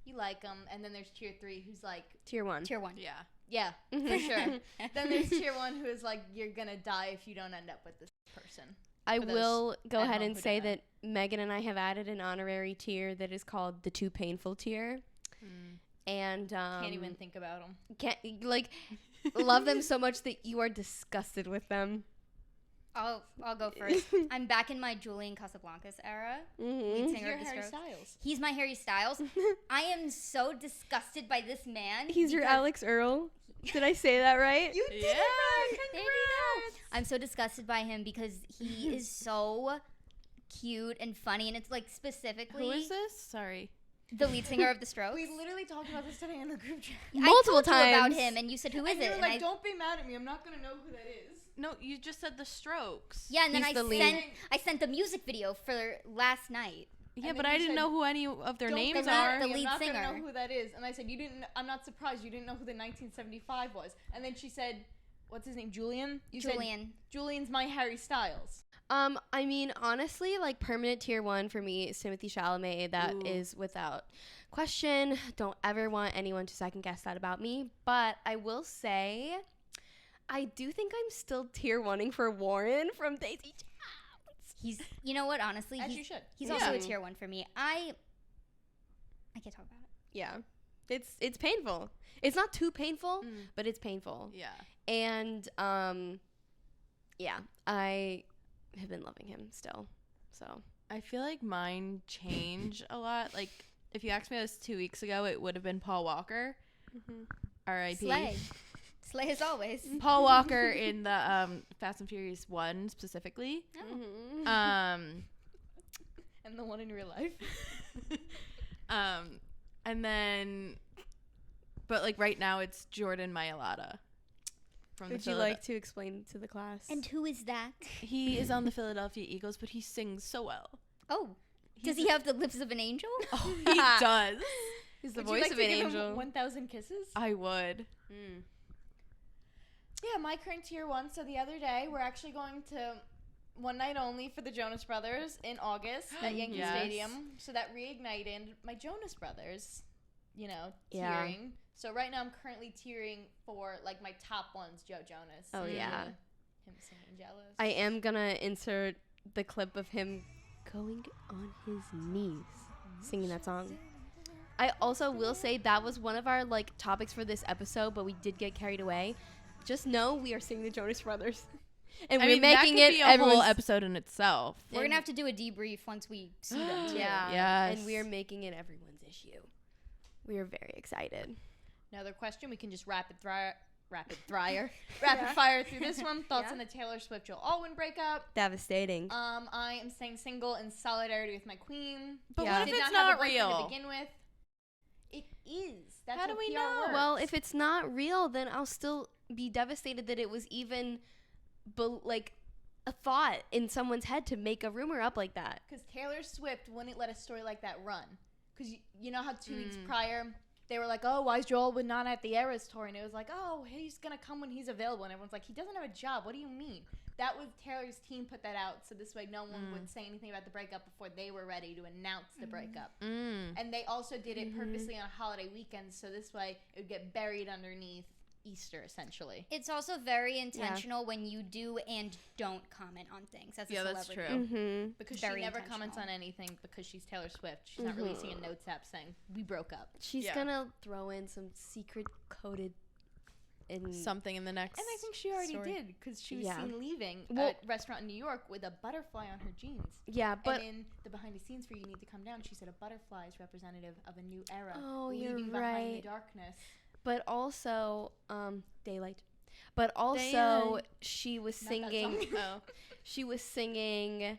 you like them. And then there's tier 3, who's like,
Tier 1.
Tier 1.
Yeah.
yeah, for sure. Then there's tier 1, who is like, you're going to die if you don't end up with this person.
I
for those
will go
at
ahead
home
and
who
say
don't know.
that Megan and I have added an honorary tier that is called the too painful tier. And
Can't even think about them.
love them so much that you are disgusted with them.
I'll go first. I'm back in my Julian Casablancas era.
Mhm.
Lead
He's
singer
your
of the
Harry
Strokes.
Styles.
He's my Harry Styles. I am so disgusted by this man.
He's your
because-
Alex Earl. Did I say that right?
You did
Yeah.
it right.
There you go. I'm so disgusted by him because he is so cute and funny, and it's like specifically
Who is this? Sorry.
the lead singer of the Strokes.
We literally talked about this today in the group chat.
Multiple
I told you about
times.
him, and you said, "Who is
And you
it?"
were
And
like,
I,
don't be mad at me. I'm not going to know who that is.
No, you just said the Strokes.
yeah, and then
He's
I
the lead.
sent the music video for last night.
Yeah,
And
but
then
I
you
didn't
said,
know who any of their
Don't
names
be mad
are.
at
The
me.
lead
I'm not going to
singer.
know who that is. And I said, I'm not surprised. You didn't know who the 1975 was. And then she said, what's his name? Julian? You said,
Julian.
Julian's my Harry Styles.
I mean, honestly, like permanent tier 1 for me is Timothy Chalamet. That
Ooh.
is without question. Don't ever want anyone to second guess that about me. But I will say, I do think I'm still tier 1ing for Warren from Daisy Jones.
He's, you know what? Honestly,
As you should.
he's
Yeah.
also a tier 1 for me. I can't talk about it.
Yeah, it's painful. It's not too painful,
Mm.
but it's painful.
Yeah.
And yeah, I have been loving him still. So
I feel like mine change a lot. Like, if you asked me this 2 weeks ago, it would have been Paul Walker. R.I.P.
Slay as always.
Paul Walker in the Fast and Furious 1 specifically.
Mm-hmm.
And the one in real life.
And then, but like right now it's Jordan Mailata.
Would you like to explain to the class?
And who is that?
He is on the Philadelphia Eagles, but he sings so well.
Oh, does he have the lips of an angel?
Oh, he does.
He's the
Would you
voice
like
of
to
an
give him
angel.
1,000 kisses?
I would.
Mm.
Yeah, my current tier 1. So the other day, we're actually going to one night only for the Jonas Brothers in August at Yankee
Yes.
Stadium. So that reignited my Jonas Brothers,
Yeah.
tiering. So right now I'm currently tiering for like my top ones, Joe Jonas.
Oh, yeah.
Him singing Jealous.
I am gonna insert the clip of him going on his knees singing that song. I also will say that was one of our like topics for this episode, but we did get carried away. Just know we are seeing the Jonas Brothers, and we're making
that could
it
be a whole
everyone's.
episode in itself.
We're gonna have to do a debrief once we see them too.
Yeah,
Yes.
and we are making it everyone's issue. We are very excited.
Another question. We can just rapid fire through this one. Thoughts on the Taylor Swift Joel Alwyn breakup?
Devastating.
I am staying single in solidarity with my queen.
But
Yeah.
what if
Did
it's
not have
not
a boyfriend
real?
to begin with. It is. That's
How do
how
we
PR
know?
works.
Well, if it's not real, then I'll still be devastated that it was even, like, a thought in someone's head to make a rumor up like that.
Because Taylor Swift wouldn't let a story like that run. Because you know how 2 weeks prior they were like, oh, why is Joel not at the Eras tour? And it was like, oh, he's going to come when he's available. And everyone's like, he doesn't have a job. What do you mean? That was Taylor's team put that out. So this way no one would say anything about the breakup before they were ready to announce the breakup. And they also did it purposely on holiday weekends. So this way it would get buried underneath Easter, essentially.
It's also very intentional when you do and don't comment on things as a
Yeah,
celebrity.
that's true.
Mm-hmm.
Because
Very
she never
intentional.
comments on anything because she's Taylor Swift. She's not releasing a notes app saying, we broke up.
She's
Yeah.
gonna throw in some secret coded in
Something in the next.
And I think she already
story.
did because she was
Yeah.
seen leaving
Well-
a restaurant in New York with a butterfly on her jeans.
Yeah, but
and in the behind the scenes for You Need to Come Down, she said a butterfly is representative of a new era.
Oh, you're
leaving behind the
right.
darkness.
but also Daylight. But also
Daylight.
she was
Not that
singing
song.
Oh.
she was singing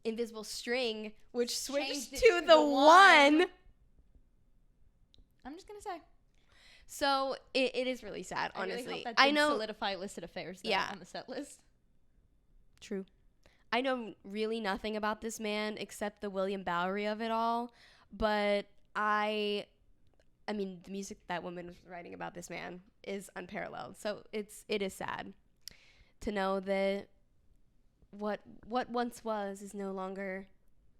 Invisible String, which switched
Changed it
to
to
the
the
one.
I'm just gonna say.
So it is really sad,
I really
honestly.
hope that
I
did
know
solidify illicit affairs though,
Yeah.
on the set list.
True. I know really nothing about this man except the William Bowery of it all, but I mean, the music that woman was writing about this man is unparalleled. So it is sad to know that what once was is no longer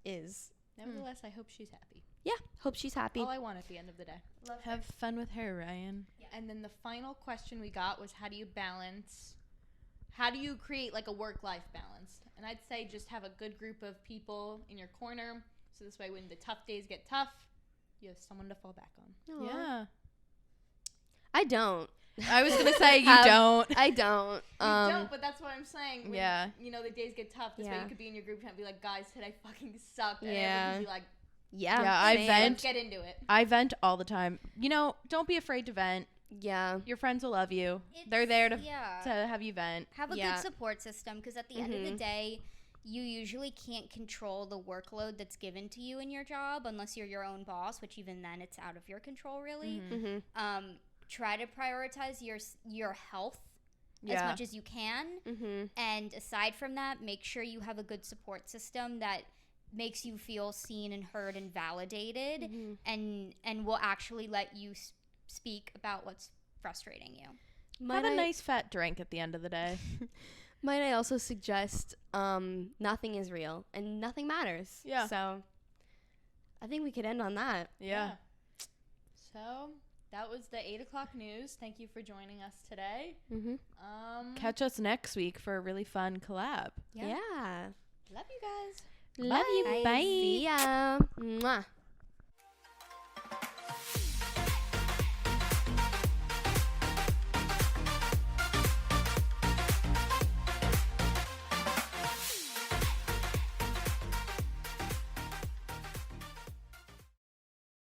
is.
Nevertheless, I hope she's happy.
Yeah, hope she's happy.
All I want at the end of the day.
Have fun with her, Ryan.
And then the final question we got was, how do you create like a work-life balance? And I'd say just have a good group of people in your corner. So this way when the tough days get tough, you have someone to fall back on.
Aw.
Yeah.
I don't.
I was gonna say you
Have-
don't.
I don't.
You don't, but that's what I'm saying. When,
Yeah.
you know, the days get tough. This way
Yeah.
you could be in your group and be like, guys, today fucking sucked. And
Yeah.
everyone could be like,
Yeah.
Yeah, I
same.
vent.
let's get into it.
I vent all the time. You know, don't be afraid to vent.
Yeah.
Your friends will love you.
It's-
They're there to
yeah.
have you vent.
Have a
Yeah.
good support system because at the end of the
Mhm.
day, you usually can't control the workload that's given to you in your job unless you're your own boss, which even then it's out of your control really.
Mhm.
Try to prioritize your health as
Yeah.
much as you can.
Mhm.
And aside from that, make sure you have a good support system that makes you feel seen and heard and validated
Mhm.
and will actually let you speak about what's frustrating you.
Have a nice fat drink at the end of the day.
Might I also suggest nothing is real and nothing matters.
Yeah.
So I think we could end on that.
Yeah.
So that was the 8 o'clock news. Thank you for joining us today.
Mm-hmm.
Catch us next week for a really fun collab.
Yeah.
Love you guys.
Love you.
Bye.
See ya. Mwah.